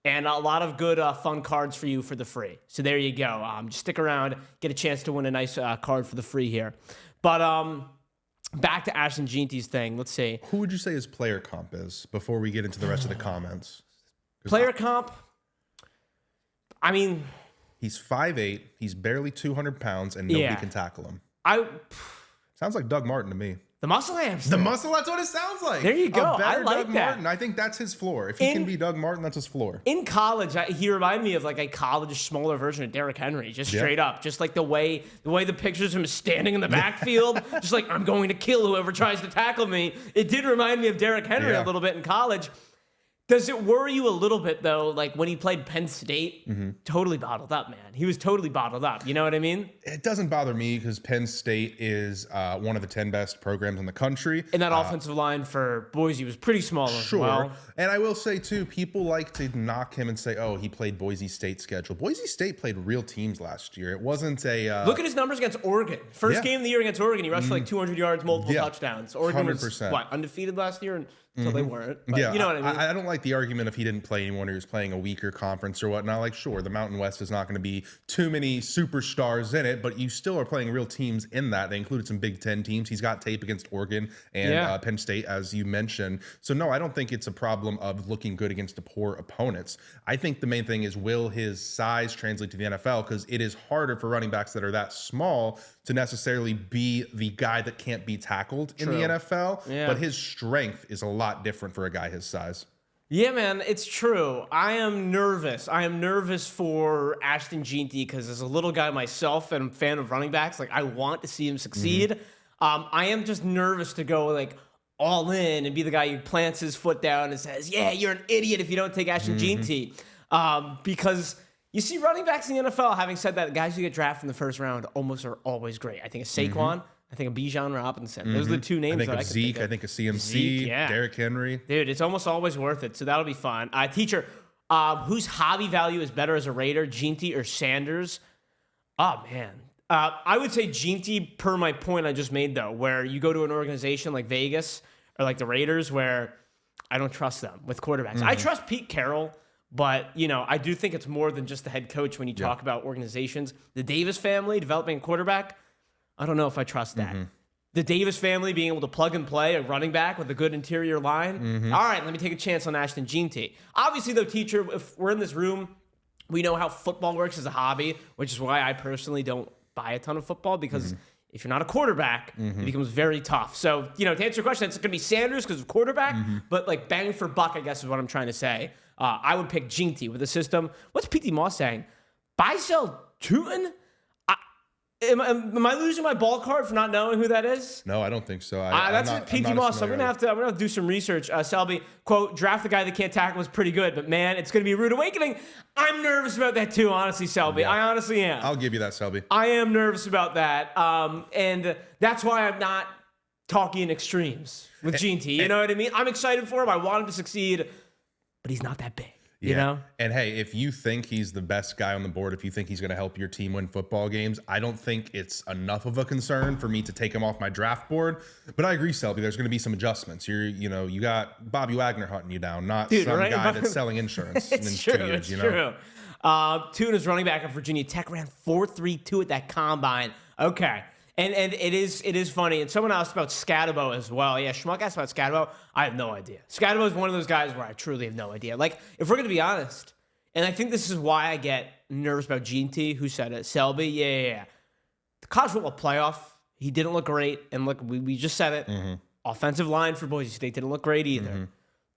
and a lot of good fun cards for you for the free. So there you go. Just stick around, get a chance to win a nice card for the free here. But back to Ashton Jeanty's thing. Let's see. Who would you say his player comp is before we get into the rest of the comments? Player comp? I mean, he's 5'8", he's barely 200 pounds, and nobody can tackle him. Sounds like Doug Martin to me. The muscle hamster. The muscle, that's what it sounds like. There you go. I like Doug that. Martin. I think that's his floor. If he can be Doug Martin, that's his floor. In college, he reminded me of like a college smaller version of Derrick Henry, just straight up. Just like the way the pictures of him standing in the backfield, just like, I'm going to kill whoever tries to tackle me. It did remind me of Derrick Henry a little bit in college. Does it worry you a little bit, though, like when he played Penn State? Totally bottled up, man. He was totally bottled up. You know what I mean? It doesn't bother me because Penn State is one of the 10 best programs in the country. And that offensive line for Boise was pretty small as well. And I will say, too, people like to knock him and say, oh, he played Boise State's schedule. Boise State played real teams last year. It wasn't a... Look at his numbers against Oregon. First game of the year against Oregon, he rushed for like 200 yards, multiple touchdowns. Oregon 100%. was, what, undefeated last year? Until they weren't. But you know what I mean? I don't like the argument if he didn't play anyone or he was playing a weaker conference or whatnot. Like, sure, the Mountain West is not going to be too many superstars in it, but you still are playing real teams in that. They included some Big Ten teams. He's got tape against Oregon and Penn State, as you mentioned. So, no, I don't think it's a problem of looking good against the poor opponents. I think the main thing is, will his size translate to the NFL? Because it is harder for running backs that are that small to necessarily be the guy that can't be tackled in the NFL. But his strength is a lot different for a guy his size. Yeah, man, it's true. I am nervous. I am nervous for Ashton Jeanty because as a little guy myself and I'm a fan of running backs, like I want to see him succeed. I am just nervous to go like all in and be the guy who plants his foot down and says, yeah, you're an idiot if you don't take Ashton Jeanty. Because you see running backs in the NFL, having said that, guys who get drafted in the first round almost are always great. I think of Saquon. I think of Bijan Robinson. Those are the two names that I can Zeke. think of. I think of CMC, Derrick Henry. Dude, it's almost always worth it, so that'll be fun. Teacher, whose hobby value is better as a Raider, Jeanty or Sanders? Oh, man. I would say Jeanty, per my point I just made, though, where you go to an organization like Vegas or like the Raiders where I don't trust them with quarterbacks. I trust Pete Carroll. But, you know, I do think it's more than just the head coach when you talk about organizations. The Davis family developing a quarterback, I don't know if I trust that. The Davis family being able to plug and play a running back with a good interior line. All right, let me take a chance on Ashton Jeanty. Obviously, though, teacher, if we're in this room, we know how football works as a hobby, which is why I personally don't buy a ton of football because if you're not a quarterback, it becomes very tough. So, you know, to answer your question, it's going to be Sanders because of quarterback, but like bang for buck, I guess is what I'm trying to say. I would pick Jeanty with the system. What's PT Moss saying? Buy, sell, Tootin? Am I losing my ball card for not knowing who that is? No, I don't think so. That's what PT Moss. I'm gonna have to do some research. Selby, quote, draft the guy that can't tackle is pretty good, but man, it's gonna be a rude awakening. I'm nervous about that too, honestly, Selby. I honestly am. I'll give you that, Selby. I am nervous about that. And that's why I'm not talking extremes with Jeanty. You know what I mean? I'm excited for him. I want him to succeed. But he's not that big, you know? And hey, if you think he's the best guy on the board, if you think he's going to help your team win football games, I don't think it's enough of a concern for me to take him off my draft board. But I agree, Selby, there's going to be some adjustments. You got Bobby Wagner hunting you down, not some guy that's selling insurance in 2 years. It's true. Tuna's running back at Virginia Tech ran 4.32 at that combine. Okay. And it is funny. And someone asked about Scatabo as well. Yeah, Schmuck asked about Scatabo. I have no idea. Scatabo is one of those guys where I truly have no idea. Like, if we're going to be honest, and I think this is why I get nervous about Jeanty, who said it, Selby, yeah. The college football playoff, he didn't look great. And look, we just said it. Offensive line for Boise State didn't look great either.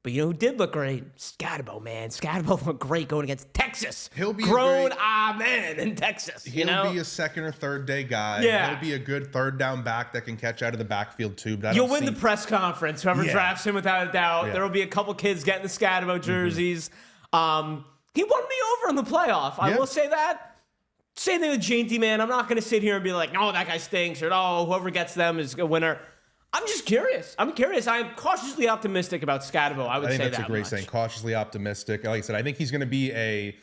But you know who did look great? Scatabo, man. Scatabo looked great going against Texas. He'll be in Texas. He'll be a second or third day guy. Yeah. He'll be a good third down back that can catch out of the backfield too. But You'll win the press conference. Whoever drafts him, without a doubt. There will be a couple kids getting the Scatabo jerseys. He won me over in the playoff. I will say that. Same thing with Jeanty, man. I'm not going to sit here and be like, no, that guy stinks, or no, whoever gets them is a winner. I'm just curious. I'm cautiously optimistic about Scatabo. I think that's a great saying. Cautiously optimistic. Like I said, I think he's going to be a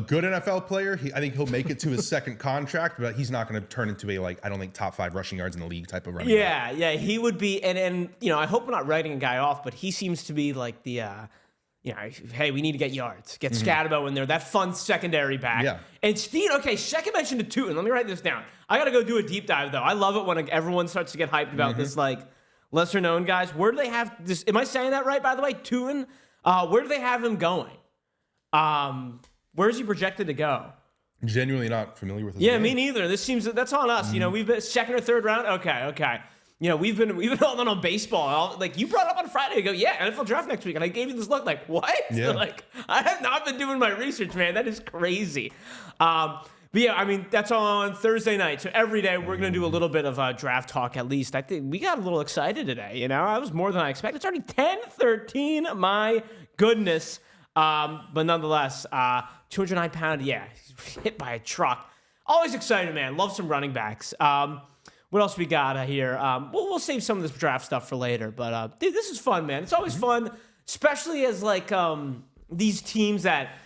good NFL player. I think he'll make it to his second contract, but he's not going to turn into I don't think top 5 rushing yards in the league type of running back. Yeah, he would be. And you know, I hope I'm not writing a guy off, but he seems to be like the hey, we need to get yards. Get Scatterbo in there. That fun secondary back. Yeah. And Steen, okay, second mention to Tootin. Let me write this down. I got to go do a deep dive, though. I love it when everyone starts to get hyped about this, like, lesser-known guys. Where do they have this? Am I saying that right, by the way? Tootin? Where do they have him going? Where's he projected to go? Genuinely not familiar with his Yeah, game. me neither. That's on us. We've been second or third round. Okay. We've been all on baseball. Like, you brought up on Friday, you go, yeah, NFL draft next week, and I gave you this look like, what? Yeah. Like, I have not been doing my research, man. That is crazy. But yeah, I mean, that's on Thursday night. So every day we're going to do a little bit of draft talk at least. I think we got a little excited today. I was more than I expected. It's already 10:13. My goodness. But nonetheless, 209-pound, hit by a truck. Always excited, man. Love some running backs. What else we got here? We'll save some of this draft stuff for later. But, dude, this is fun, man. It's always fun, especially as, like, these teams that,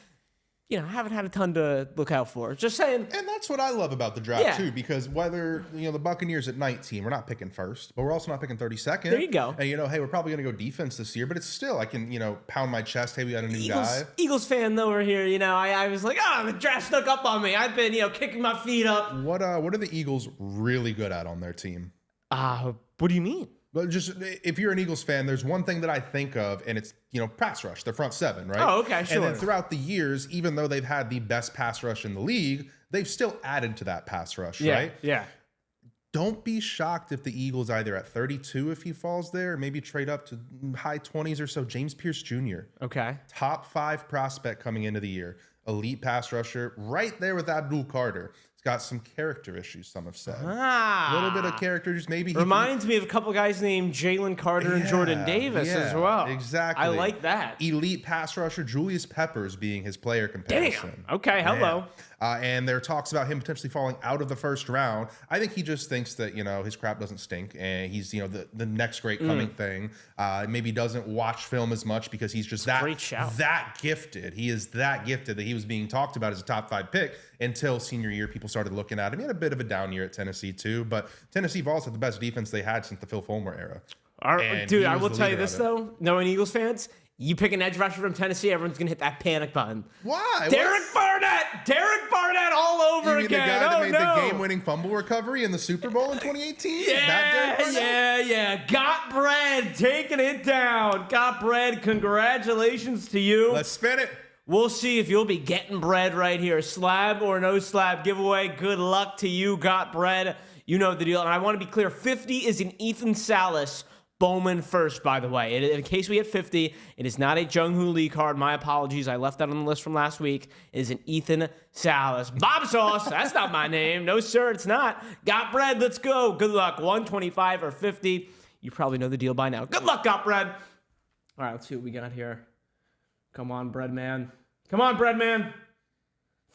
haven't had a ton to look out for. Just saying. And that's what I love about the draft, too, because whether, the Buccaneers at 19, we're not picking first, but we're also not picking 32nd. There you go. And, hey, we're probably going to go defense this year, but it's still, I can, pound my chest. Hey, we got a new guy. Eagles fan over here, I was like, the draft snuck up on me. I've been, kicking my feet up. What are the Eagles really good at on their team? What do you mean? But just if you're an Eagles fan, there's one thing that I think of, and it's, pass rush, their front seven, right? Oh, okay, sure. And then throughout the years, even though they've had the best pass rush in the league, they've still added to that pass rush, right? Yeah. Don't be shocked if the Eagles either at 32, if he falls there, or maybe trade up to high 20s or so. James Pierce Jr. Okay. Top 5 prospect coming into the year. Elite pass rusher, right there with Abdul Carter. Got some character issues, some have said. A little bit of character issues. Maybe he reminds me of a couple guys named Jalen Carter and Jordan Davis as well. Exactly. I like that. Elite pass rusher, Julius Peppers being his player comparison. Damn. Okay, hello. And there are talks about him potentially falling out of the first round. I think he just thinks that, his crap doesn't stink and he's, the next great coming thing. Maybe doesn't watch film as much because he's just that gifted. He is that gifted that he was being talked about as a top 5 pick until senior year. People started looking at him. He had a bit of a down year at Tennessee too, but Tennessee Vols had the best defense they had since the Phil Fulmer era. Dude, I will tell you this though, knowing Eagles fans, you pick an edge rusher from Tennessee, everyone's going to hit that panic button. Why? Derek Barnett all over again. The guy that made the game-winning fumble recovery in the Super Bowl in 2018? Yeah. Got bread, taking it down. Got bread, congratulations to you. Let's spin it. We'll see if you'll be getting bread right here. Slab or no slab giveaway. Good luck to you, got bread. You know the deal. And I want to be clear, 50 is an Ethan Salas Bowman first, by the way. In case we hit 50, it is not a Jung-Hoo Lee card. My apologies. I left that on the list from last week. It is an Ethan Salas. Bob Sauce. That's not my name. No, sir, it's not. Got bread. Let's go. Good luck. 125 or 50. You probably know the deal by now. Good luck, got bread. All right, let's see what we got here. Come on, bread man.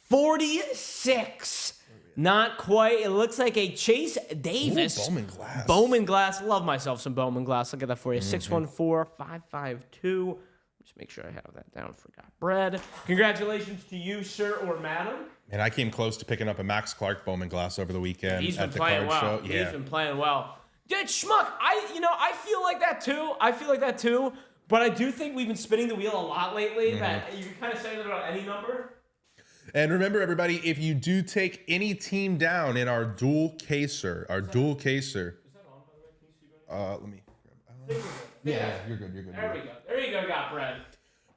46. Not quite. It looks like a Chase Davis. Ooh, Bowman Glass. Love myself some Bowman Glass. I'll get that for you. 614-552. Just make sure I have that down for got bread. Congratulations to you, sir or madam. And I came close to picking up a Max Clark Bowman Glass over the weekend. He's been playing well. He's been playing well. Dude, Schmuck, I feel like that too. But I do think we've been spinning the wheel a lot lately. That you can kind of say that about any number. And remember, everybody, if you do take any team down in our dual caser, Is that on, by the way? let me. Yeah, you're good. There you go, got bread.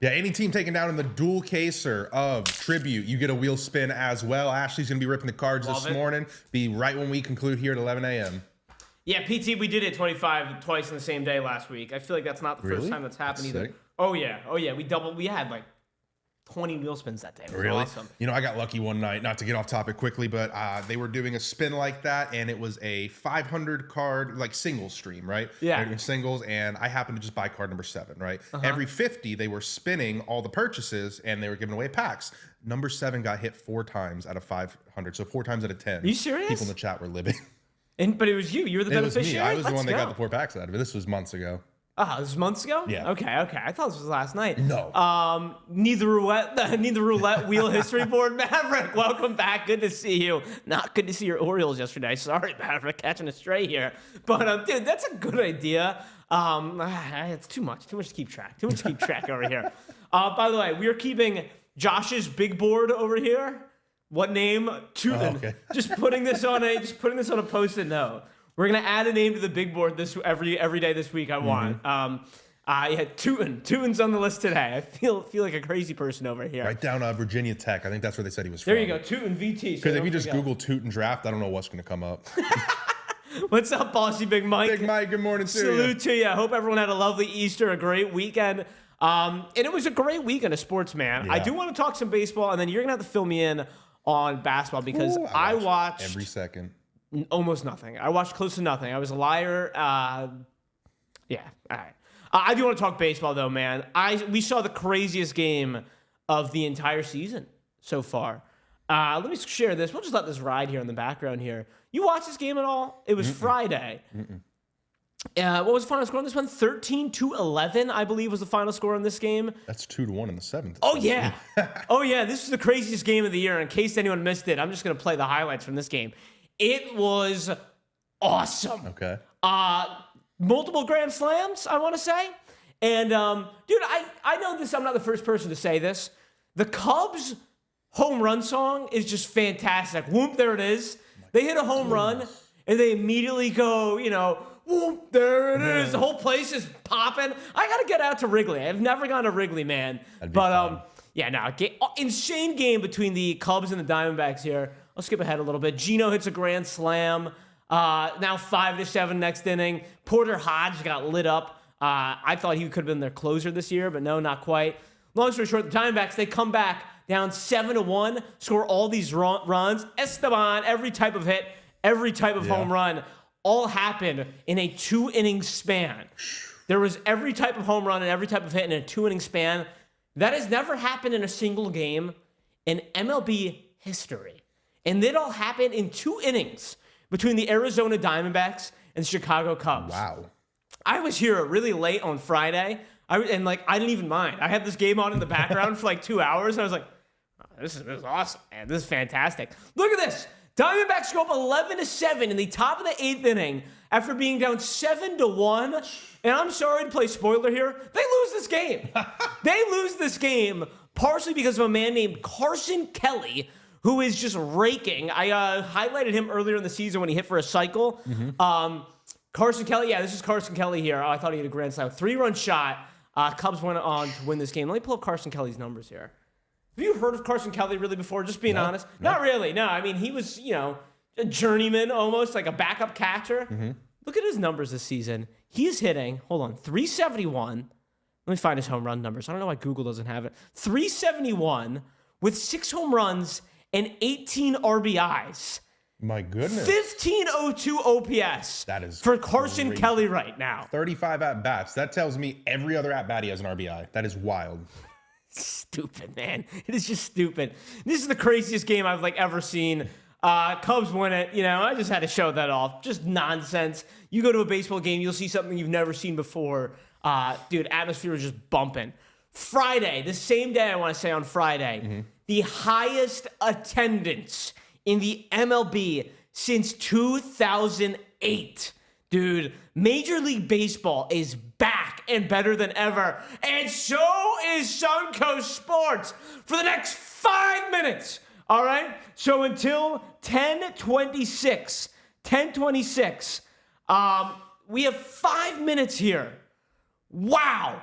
Yeah, any team taken down in the dual caser of Tribute, you get a wheel spin as well. Ashley's going to be ripping the cards this morning. Be right when we conclude here at 11 a.m. Yeah, PT, we did it 25 twice in the same day last week. I feel like that's not the first time that's happened either. Sick. Oh yeah. We had like 20 wheel spins that day. It was really awesome. I got lucky one night, not to get off topic quickly, but they were doing a spin like that, and it was a 500 card, like single stream, right? Yeah. They're doing singles, and I happened to just buy card number 7, right? Every 50, they were spinning all the purchases, and they were giving away packs. Number 7 got hit 4 times out of 500, so 4 times out of 10. Are you serious? People in the chat were living. But it was you. You were the beneficiary? I was the one that got the 4 packs out of it. This was months ago. Oh, this was months ago? Yeah. Okay. I thought this was last night. No. Neither roulette wheel history board. Maverick, welcome back. Good to see you. Not good to see your Orioles yesterday. Sorry, Maverick, catching a stray here. But dude, that's a good idea. It's too much to keep track. Over here. By the way, we are keeping Josh's big board over here. What name? Tootin. Okay. Just putting this on a post-it note. We're gonna add a name to the big board every day this week. I want. Yeah, Tootin. Tootin's on the list today. I feel like a crazy person over here. Right down Virginia Tech. I think that's where they said he was from. There you go, Tootin VT. Because if you just Google Tootin draft, I don't know what's gonna come up. What's up, bossy Big Mike? Big Mike, good morning to you. Salute to you. I hope everyone had a lovely Easter, a great weekend. And it was a great weekend of sports, man. Yeah. I do want to talk some baseball, and then you're gonna have to fill me in on basketball because I watched every second. Almost nothing. I watched close to nothing. I was a liar. Yeah. All right. I do want to talk baseball though, man. We saw the craziest game of the entire season so far. Let me share this. We'll just let this ride here in the background here. You watched this game at all? It was Friday. What was the final score on this one? 13-11, I believe, was the final score on this game. That's 2-1 in the seventh. Oh, yeah. Oh, yeah. This was the craziest game of the year. In case anyone missed it, I'm just going to play the highlights from this game. It was awesome. Okay. Multiple grand slams, I want to say. And, dude, I know this. I'm not the first person to say this. The Cubs home run song is just fantastic. Whoop, there it is. They hit a home run, and they immediately go, whoop, there it is. The whole place is popping. I got to get out to Wrigley. I've never gone to Wrigley, man. But, yeah, no, insane game between the Cubs and the Diamondbacks here. I'll skip ahead a little bit. Gino hits a grand slam. Now 5-7 next inning. Porter Hodge got lit up. I thought he could have been their closer this year, but no, not quite. Long story short, the Diamondbacks, they come back down 7-1, score all these runs. Esteban, every type of hit, every type of home run, all happened in a 2-inning span. There was every type of home run and every type of hit in a 2-inning span. That has never happened in a single game in MLB history. And it all happened in 2 innings between the Arizona Diamondbacks and the Chicago Cubs. Wow. I was here really late on Friday, I didn't even mind. I had this game on in the background for like 2 hours, and I was like, oh, this is awesome, man. This is fantastic. Look at this. Diamondbacks go up 11-7 in the top of the 8th inning after being down 7-1. And I'm sorry to play spoiler here. They lose this game. They lose this game partially because of a man named Carson Kelly, who is just raking. I highlighted him earlier in the season when he hit for a cycle. Carson Kelly, yeah, this is Carson Kelly here. Oh, I thought he had a grand slam. 3-run shot. Cubs went on to win this game. Let me pull up Carson Kelly's numbers here. Have you heard of Carson Kelly really before? Just being honest. No. Not really. No, I mean, he was, a journeyman almost, like a backup catcher. Look at his numbers this season. He is hitting, 371. Let me find his home run numbers. I don't know why Google doesn't have it. 371 with 6 home runs and 18 RBIs. My goodness. 1502 OPS. That is for Carson crazy. Kelly right now. 35 at-bats. That tells me every other at-bat he has an RBI. That is wild. Stupid, man. It is just stupid. This is the craziest game I've ever seen. Cubs win it. I just had to show that off. Just nonsense. You go to a baseball game, you'll see something you've never seen before. Dude, atmosphere was just bumping. Friday, the same day I want to say on Friday, the highest attendance in the MLB since 2008. Dude, Major League Baseball is back and better than ever. And so is Suncoast Sports for the next 5 minutes. All right? So until 10:26, we have 5 minutes here. Wow.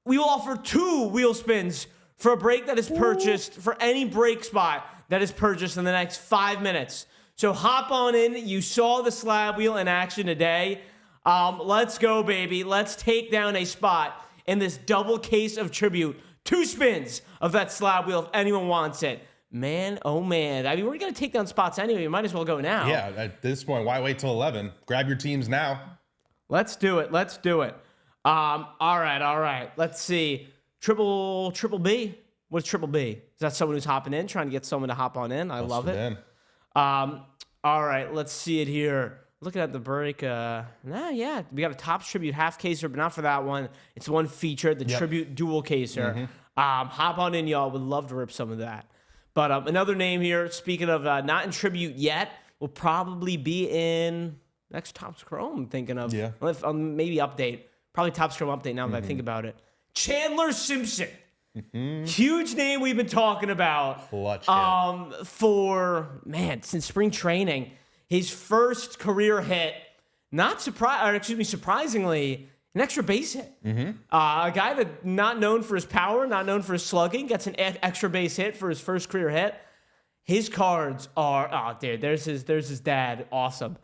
We will offer 2 wheel spins for a break that is purchased, for any break spot that is purchased in the next 5 minutes. So hop on in. You saw the slab wheel in action today. Let's go, baby. Let's take down a spot in this double case of tribute. 2 spins of that slab wheel if anyone wants it. Man, oh man. I mean, we're going to take down spots anyway. You might as well go now. Yeah, at this point, why wait till 11? Grab your teams now. Let's do it. All right. Let's see. Triple B. What's Triple B? Is that someone who's hopping in, trying to get someone to hop on in? I love it. All right, let's see it here. Looking at the break, we got a Topps Tribute half caser, but not for that one. It's one featured, the Tribute dual caser. Hop on in, y'all. Would love to rip some of that. But another name here, speaking of not in Tribute yet, will probably be in next Topps Chrome, I'm thinking of. Yeah. Maybe update. Probably Topps Chrome update now that I think about it. Chandler Simpson. Huge name we've been talking about. Clutch Since spring training. His first career hit, surprisingly, an extra base hit. A guy that not known for his power, not known for his slugging, gets an extra base hit for his first career hit. His cards are, there's his dad. Awesome.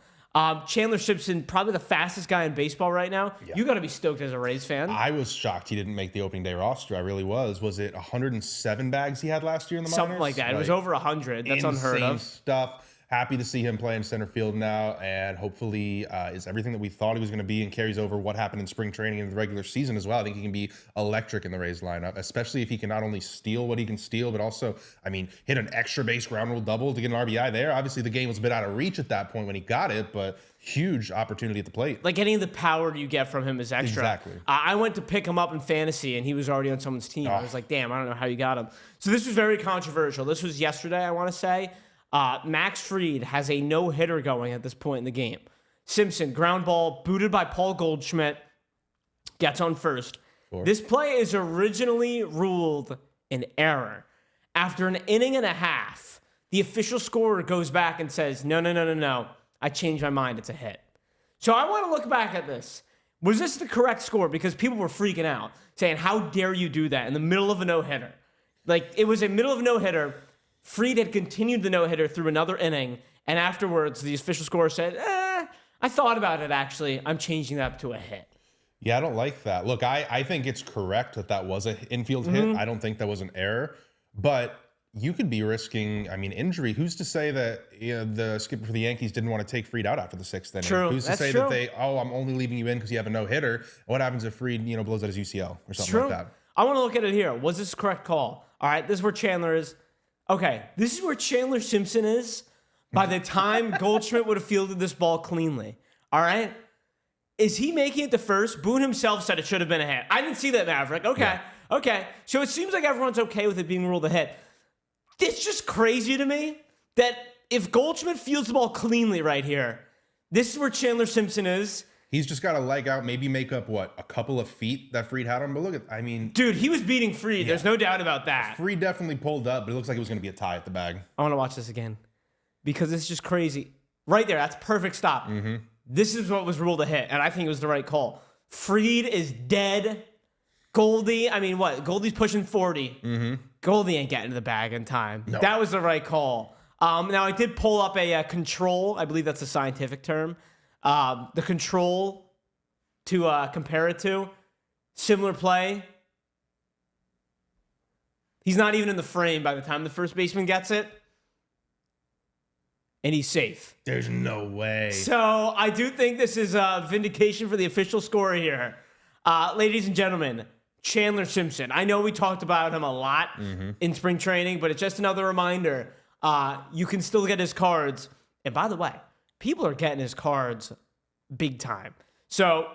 Chandler Simpson, probably the fastest guy in baseball right now. Yeah. You got to be stoked as a Rays fan. I was shocked he didn't make the opening day roster. I really was. Was it 107 bags he had last year in the minors? Something like that. It was over 100. That's unheard of. Stuff. Happy to see him play in center field now, and hopefully is everything that we thought he was going to be and carries over what happened in spring training and the regular season as well. I think he can be electric in the Rays lineup, especially if he can not only steal what he can steal, but also, hit an extra base ground rule double to get an RBI there. Obviously, the game was a bit out of reach at that point when he got it, but huge opportunity at the plate. Like any of the power you get from him is extra. Exactly. I went to pick him up in fantasy, and he was already on someone's team. I was like, damn, I don't know how you got him. So this was very controversial. This was yesterday, I want to say. Max Fried has a no-hitter going at this point in the game. Simpson, ground ball, booted by Paul Goldschmidt, gets on first. Sure. This play is originally ruled an error. After an inning and a half, the official scorer goes back and says, no, I changed my mind, it's a hit. So I want to look back at this. Was this the correct score? Because people were freaking out, saying, how dare you do that in the middle of a no-hitter? Like, it was a middle of a no-hitter. Fried had continued the no-hitter through another inning, and afterwards, the official scorer said, I thought about it, actually. I'm changing that to a hit. Yeah, I don't like that. Look, I think it's correct that was an infield hit. I don't think that was an error, but you could be risking, injury. Who's to say that the skipper for the Yankees didn't want to take Fried out after the sixth inning? True. Who's to say that I'm only leaving you in because you have a no-hitter? What happens if Fried, blows out his UCL or something like that? I want to look at it here. Was this the correct call? All right, this is where Chandler is. Okay, this is where Chandler Simpson is by the time Goldschmidt would have fielded this ball cleanly. All right? Is he making it to first? Boone himself said it should have been a hit. I didn't see that, Maverick. Okay. So it seems like everyone's okay with it being ruled a hit. It's just crazy to me that if Goldschmidt fields the ball cleanly right here, this is where Chandler Simpson is. He's just got to leg out, maybe make up, a couple of feet that Fried had him. But look at, Dude, he was beating Fried. Yeah. There's no doubt about that. Fried definitely pulled up, but it looks like it was going to be a tie at the bag. I want to watch this again because it's just crazy. Right there, that's perfect stop. This is what was ruled a hit, and I think it was the right call. Fried is dead. Goldie, Goldie's pushing 40. Goldie ain't getting to the bag in time. No. That was the right call. Now, I did pull up a control. I believe that's a scientific term. The control to compare it to. Similar play. He's not even in the frame by the time the first baseman gets it. And he's safe. There's no way. So I do think this is a vindication for the official scorer here. Ladies and gentlemen, Chandler Simpson. I know we talked about him a lot in spring training, but it's just another reminder. You can still get his cards. And by the way, people are getting his cards big time. So,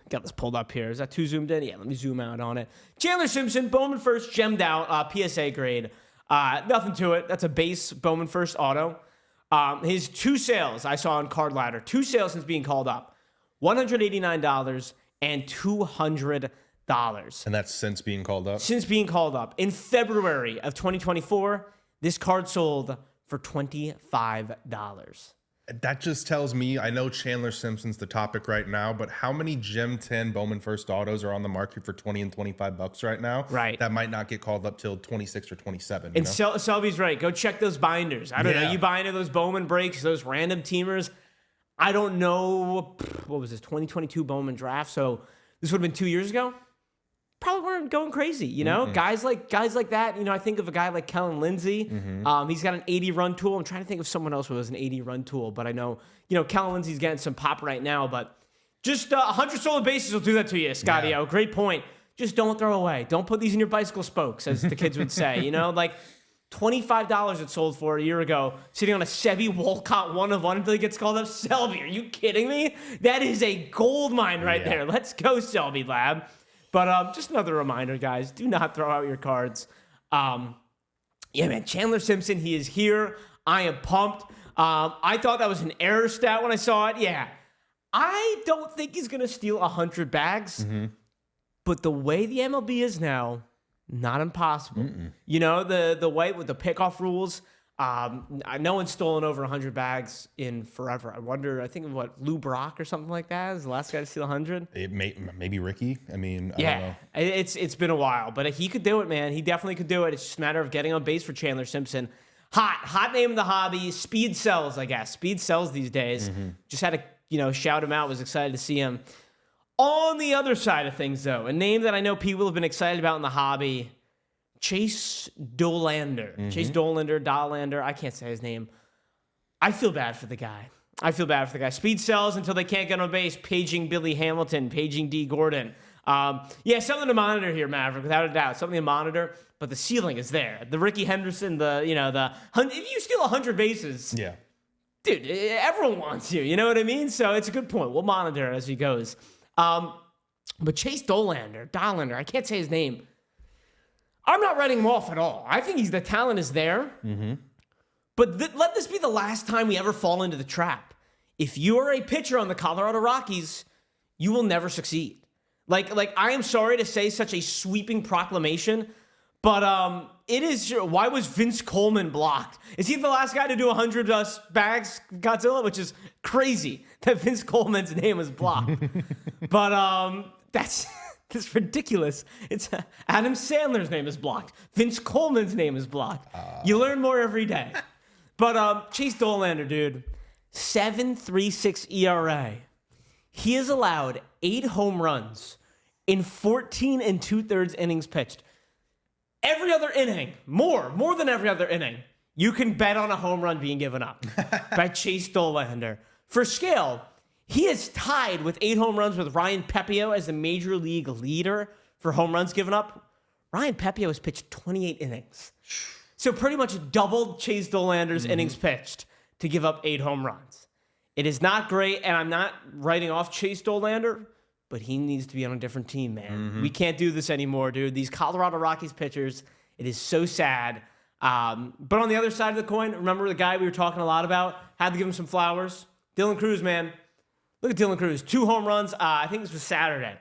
got this pulled up here. Is that too zoomed in? Yeah, let me zoom out on it. Chandler Simpson, Bowman first, gemmed out, PSA grade. Nothing to it. That's a base Bowman first auto. His two sales I saw on Card Ladder. Two sales since being called up. $189 and $200. And that's since being called up? Since being called up. In February of 2024, this card sold for $25. That just tells me, I know Chandler Simpson's the topic right now, but how many Gem 10 Bowman First autos are on the market for $20 and $25 right now? Right. That might not get called up till 26 or 27. And Selby's right. Go check those binders. I don't know. You buy into those Bowman breaks, those random teamers. I don't know. What was this? 2022 Bowman draft. So this would have been 2 years ago. Probably weren't going crazy, guys like that. I think of a guy like Kellen Lindsay. He's got an 80 run tool. I'm trying to think of someone else who has an 80 run tool, but I know, Kellen Lindsay's getting some pop right now, but just 100 stolen bases will do that to you, Scotty. Yeah. Great point. Just don't throw away. Don't put these in your bicycle spokes, as the kids would say, like $25 it sold for a year ago, sitting on a Sebi Walcott 1-of-1 until he gets called up. Selby, are you kidding me? That is a gold mine right there. Let's go, Selby Lab. But just another reminder, guys, do not throw out your cards. Chandler Simpson, he is here. I am pumped. I thought that was an error stat when I saw it. Yeah, I don't think he's going to steal 100 bags. But the way the MLB is now, Not impossible. You know, the way with the pickoff rules, no one's stolen over 100 bags in forever. I think of what, Lou Brock or something like that is the last guy to steal 100. Maybe Ricky. I mean, I don't know. It's been a while, but he could do it, man. He definitely could do it. It's just a matter of getting on base for Chandler Simpson. Hot name in the hobby. Speed sells, I guess. Speed sells these days. Just had to, shout him out. Was excited to see him. On the other side of things, though, a name that I know people have been excited about in the hobby, Chase Dolander. Chase Dolander, I can't say his name. I feel bad for the guy. Speed sells until they can't get on base, paging Billy Hamilton, paging D. Gordon. Something to monitor here, Maverick, without a doubt. Something to monitor, but the ceiling is there. The Ricky Henderson, if you steal 100 bases, dude, everyone wants you. You know what I mean? So it's a good point. We'll monitor as he goes. But Chase Dolander, I can't say his name. I'm not writing him off at all. I think the talent is there. But let this be the last time we ever fall into the trap. If you are a pitcher on the Colorado Rockies, you will never succeed. Like I am sorry to say such a sweeping proclamation, but it is. Why was Vince Coleman blocked? Is he the last guy to do 100 bags, Godzilla? Which is crazy that Vince Coleman's name was blocked. But that's ridiculous. It's Adam Sandler's name is blocked. Vince Coleman's name is blocked. You learn more every day. But Chase Dolander, dude, 7.36 ERA. He has allowed 8 home runs in 14 2/3 innings pitched. Every other inning, more than every other inning, you can bet on a home run being given up by Chase Dolander. For scale, he is tied with 8 home runs with Ryan Pepio as the major league leader for home runs given up. Ryan Pepio has pitched 28 innings. So pretty much doubled Chase Dolander's innings pitched to give up 8 home runs. It is not great, and I'm not writing off Chase Dolander, but he needs to be on a different team, man. We can't do this anymore, dude. These Colorado Rockies pitchers, it is so sad. But on the other side of the coin, remember the guy we were talking a lot about? Had to give him some flowers. Dylan Cruz, man. Look at Dylan Cruz. 2 home runs. I think this was Saturday.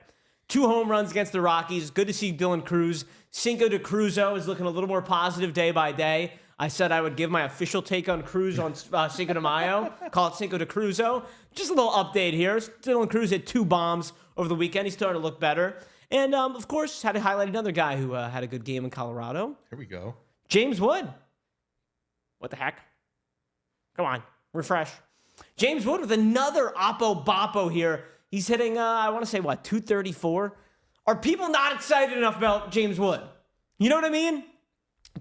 2 home runs against the Rockies. Good to see Dylan Cruz. Cinco de Cruzo is looking a little more positive day by day. I said I would give my official take on Cruz on Cinco de Mayo. Call it Cinco de Cruzo. Just a little update here. Dylan Cruz hit 2 bombs over the weekend. He's starting to look better. And, of course, had to highlight another guy who had a good game in Colorado. Here we go. James Wood. What the heck? Come on. Refresh. James Wood with another Oppo Boppo here. He's hitting, I want to say, 234? Are people not excited enough about James Wood? You know what I mean?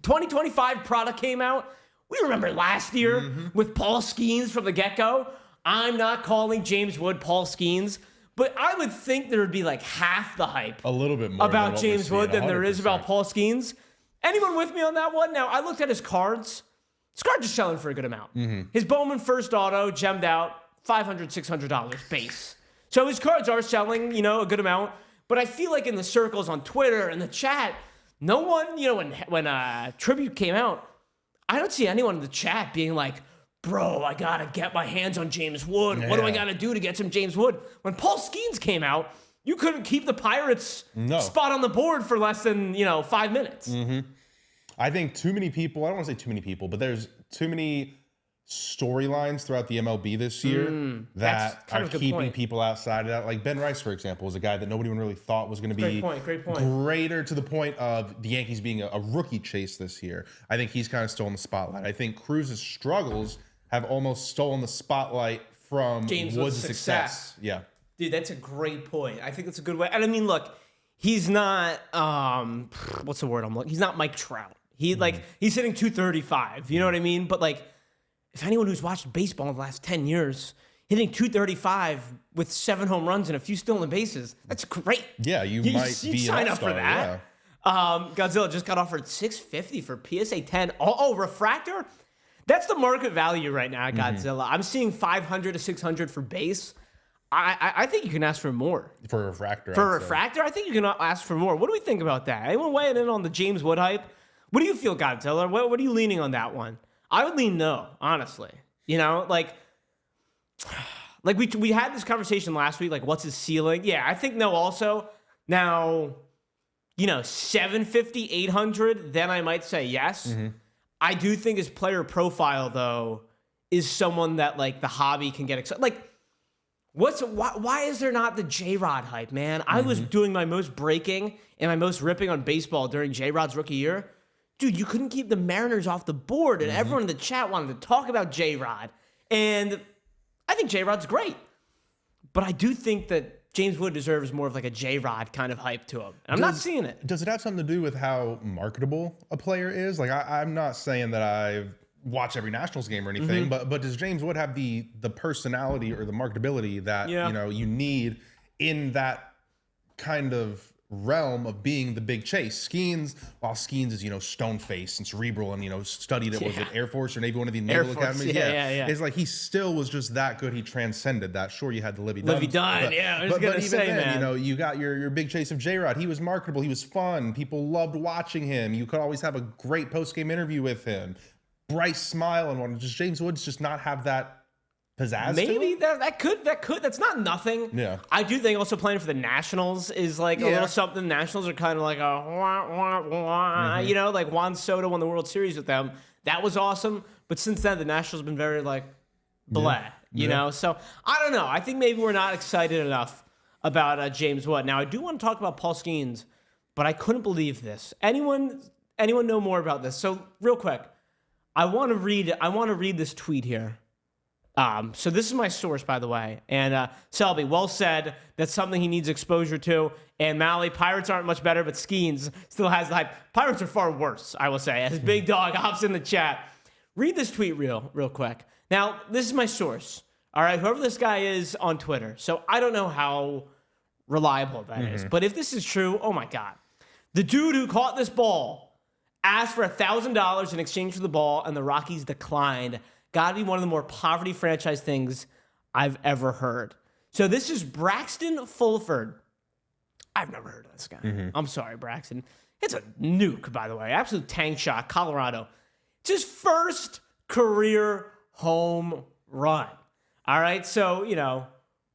2025 product came out. We remember last year with Paul Skeens from the get-go. I'm not calling James Wood Paul Skeens, but I would think there would be like half the hype. A little bit more about James Wood than 100%. There is about Paul Skeens. Anyone with me on that one? Now, I looked at his cards. His cards are selling for a good amount. His Bowman first auto, gemmed out, $500, $600 base. So his cards are selling, a good amount. But I feel like in the circles on Twitter and the chat, no one, when Tribute came out, I don't see anyone in the chat being like, bro, I got to get my hands on James Wood. Yeah. What do I got to do to get some James Wood? When Paul Skeens came out, you couldn't keep the Pirates spot on the board for less than, 5 minutes. I think too many people, I don't want to say too many people, but there's too many storylines throughout the MLB this year that are keeping people outside of that. Like Ben Rice, for example, was a guy that nobody really thought was going to be greater to the point of the Yankees being a rookie chase this year. I think he's kind of stolen the spotlight. I think Cruz's struggles have almost stolen the spotlight from James Woods' success. Yeah. Dude, that's a great point. I think that's a good way. And I mean, look, he's not, what's the word I'm looking? He's not Mike Trout. He's hitting 235. You know what I mean? But if anyone who's watched baseball in the last 10 years, hitting 235 with 7 home runs and a few stolen bases, that's great. Yeah, you might be sign up for that. Yeah. Godzilla just got offered $650 for PSA 10. Oh, refractor? That's the market value right now, Godzilla. I'm seeing $500 to $600 for base. I think you can ask for more. For a refractor. I think you can ask for more. What do we think about that? Anyone weighing in on the James Wood hype? What do you feel, Godzilla? What are you leaning on that one? I would lean no, honestly. We had this conversation last week, what's his ceiling? Yeah, I think no also. Now, $750, $800, then I might say yes. Mm-hmm. I do think his player profile, though, is someone that, like, the hobby can get excited. Like, why is there not the J-Rod hype, man? I was doing my most breaking and my most ripping on baseball during J-Rod's rookie year. Dude, you couldn't keep the Mariners off the board, and everyone in the chat wanted to talk about J-Rod. And I think J-Rod's great. But I do think that James Wood deserves more of like a J-Rod kind of hype to him. And I'm not seeing it. Does it have something to do with how marketable a player is? Like, I'm not saying that I've watched every Nationals game or anything, but does James Wood have the personality or the marketability that you need in that kind of realm of being the big chase? While Skeens is stone-faced and cerebral and studied was it Air Force or Navy, one of the naval academies? Yeah. It's like he still was just that good. He transcended that. Sure, you had the Livy Dunn. I was gonna say, man. You got your big chase of J-Rod. He was marketable. He was fun. People loved watching him. You could always have a great post-game interview with him. Bright smile and one. Just James Woods just not have that pizzazz. Maybe that could. That's not nothing. Yeah. I do think also playing for the Nationals is like a little something. Nationals are kind of like a like Juan Soto won the World Series with them. That was awesome. But since then, the Nationals have been very like blah. You know. So I don't know. I think maybe we're not excited enough about James Wood. Now I do want to talk about Paul Skeens, but I couldn't believe this. Anyone know more about this? So real quick, I want to read this tweet here. So this is my source, by the way. And Selby, well said. That's something he needs exposure to. And Mally, Pirates aren't much better, but Skeens still has the hype. Pirates are far worse, I will say. As Big Dog hops in the chat. Read this tweet real quick. Now, this is my source. All right, whoever this guy is on Twitter. So I don't know how reliable that is. But if this is true, oh my God. The dude who caught this ball asked for $1,000 in exchange for the ball, and the Rockies declined. Gotta be one of the more poverty franchise things I've ever heard. So this is Braxton Fulford. I've never heard of this guy. I'm sorry, Braxton. It's a nuke, by the way. Absolute tank shot, Colorado. It's his first career home run. All right, so,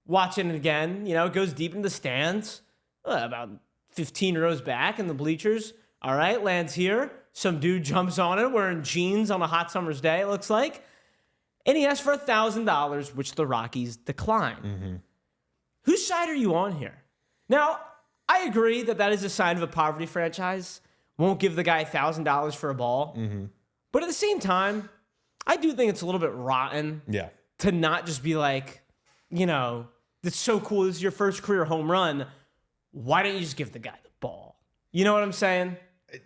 watching it again, it goes deep in the stands, about 15 rows back in the bleachers. All right, lands here. Some dude jumps on it wearing jeans on a hot summer's day, it looks like. And he asked for $1,000, which the Rockies declined. Whose side are you on here? Now, I agree that is a sign of a poverty franchise. Won't give the guy $1,000 for a ball. But at the same time, I do think it's a little bit rotten to not just be like, that's so cool. This is your first career home run. Why don't you just give the guy the ball? You know what I'm saying?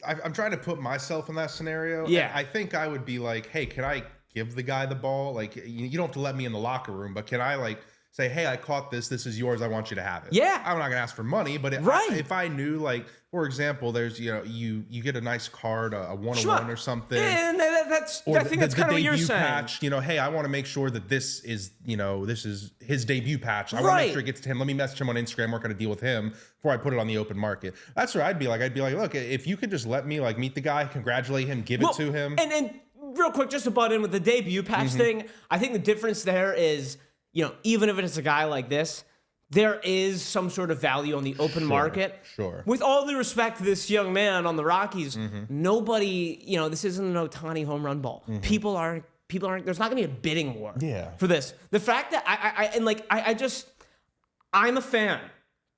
I'm trying to put myself in that scenario. Yeah. And I think I would be like, hey, can I give the guy the ball? Like, you don't have to let me in the locker room, but can I say, hey, I caught this. This is yours. I want you to have it. Yeah. I'm not going to ask for money, but if I knew, for example, there's, you get a nice card, a 101 or something. Yeah, and I think that's kind of what you're saying. Patch, hey, I want to make sure that this is his debut patch. I want to make sure it gets to him. Let me message him on Instagram, work on a deal with him before I put it on the open market. That's where I'd be like, look, if you could just let me meet the guy, congratulate him, give it to him. And real quick, just to butt in with the debut patch thing, I think the difference there is, even if it's a guy like this, there is some sort of value on the open market. Sure. With all due respect to this young man on the Rockies, nobody, this isn't an Ohtani home run ball. People aren't, there's not gonna be a bidding war for this. The fact that I'm a fan,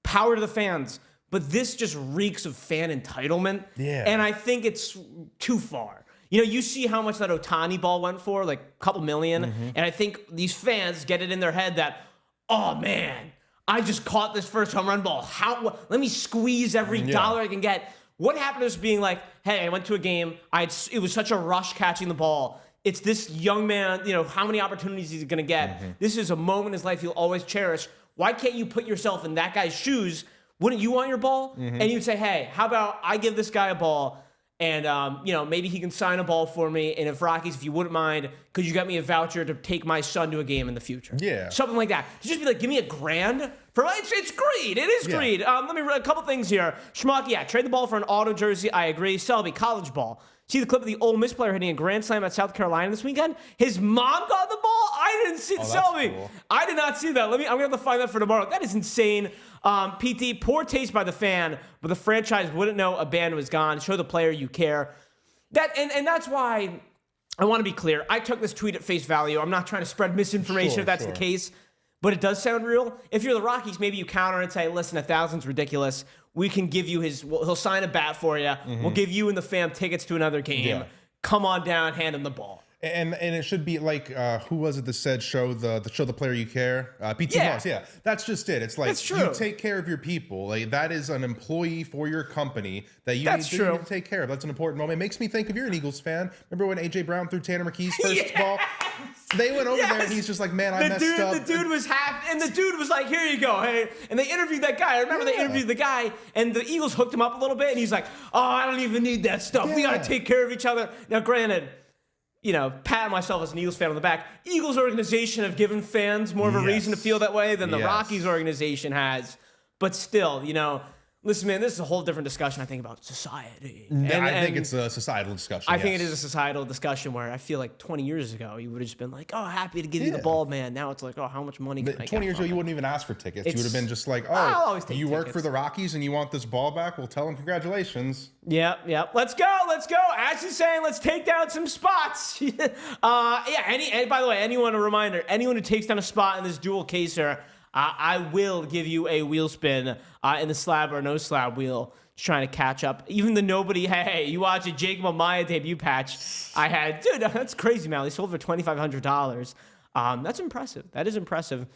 power to the fans, but this just reeks of fan entitlement. Yeah. And I think it's too far. You see how much that Ohtani ball went for, like a couple million. And I think these fans get it in their head that, oh man, I just caught this first home run ball. Let me squeeze every dollar I can get. What happened to us being like, hey, I went to a game. It was such a rush catching the ball. It's this young man, how many opportunities he's going to get. This is a moment in his life he'll always cherish. Why can't you put yourself in that guy's shoes? Wouldn't you want your ball? And you'd say, hey, how about I give this guy a ball and, maybe he can sign a ball for me. And if Rockies, if you wouldn't mind, could you get me a voucher to take my son to a game in the future? Yeah. Something like that. To just be like, give me $1,000 for it's greed. It is greed. Let me read a couple things here. Schmuck, trade the ball for an auto jersey. I agree. Selby, college ball. See the clip of the Ole Miss player hitting a grand slam at South Carolina this weekend? His mom got the ball? I didn't see it. Tell me. Cool. I did not see that. I'm going to have to find that for tomorrow. That is insane. PT, poor taste by the fan, but the franchise wouldn't know a band was gone. Show the player you care. And that's why I want to be clear. I took this tweet at face value. I'm not trying to spread misinformation if that's the case, but it does sound real. If you're the Rockies, maybe you counter and say, listen, 1,000's ridiculous. We can give you he'll sign a bat for you. Mm-hmm. We'll give you and the fam tickets to another game. Yeah. Come on down, hand him the ball. And it should be like, who was it that said show the player you care? PT Moss, yeah. That's just it. It's like you take care of your people. Like that is an employee for your company that you need to take care of. That's an important moment. It makes me think if you're an Eagles fan, remember when AJ Brown threw Tanner McKee's first ball? They went over there and he's just like, man, I messed up. The dude was happy, and the dude was like, here you go. Hey. And they interviewed that guy. I remember they interviewed the guy, and the Eagles hooked him up a little bit, and he's like, oh, I don't even need that stuff. We got to take care of each other. Now, granted, pat myself as an Eagles fan on the back. Eagles organization have given fans more of a reason to feel that way than the Rockies organization has. But still, listen, man, this is a whole different discussion, I think, about society. I think it's a societal discussion. I think it is a societal discussion where I feel like 20 years ago, you would have just been like, oh, happy to give you the ball, man. Now it's like, oh, how much money can I get 20 years ago, you wouldn't even ask for tickets. You would have been just like, oh, you work for the Rockies and you want this ball back? Well, tell them congratulations. Yeah. Let's go. Ashton's saying let's take down some spots. By the way, a reminder, anyone who takes down a spot in this dual caser, I will give you a wheel spin in the slab or no slab wheel, just trying to catch up. Even the nobody, hey, you watch a Jacob Amaya debut patch I had. Dude, that's crazy, man. They sold for $2,500. That's impressive. That is impressive.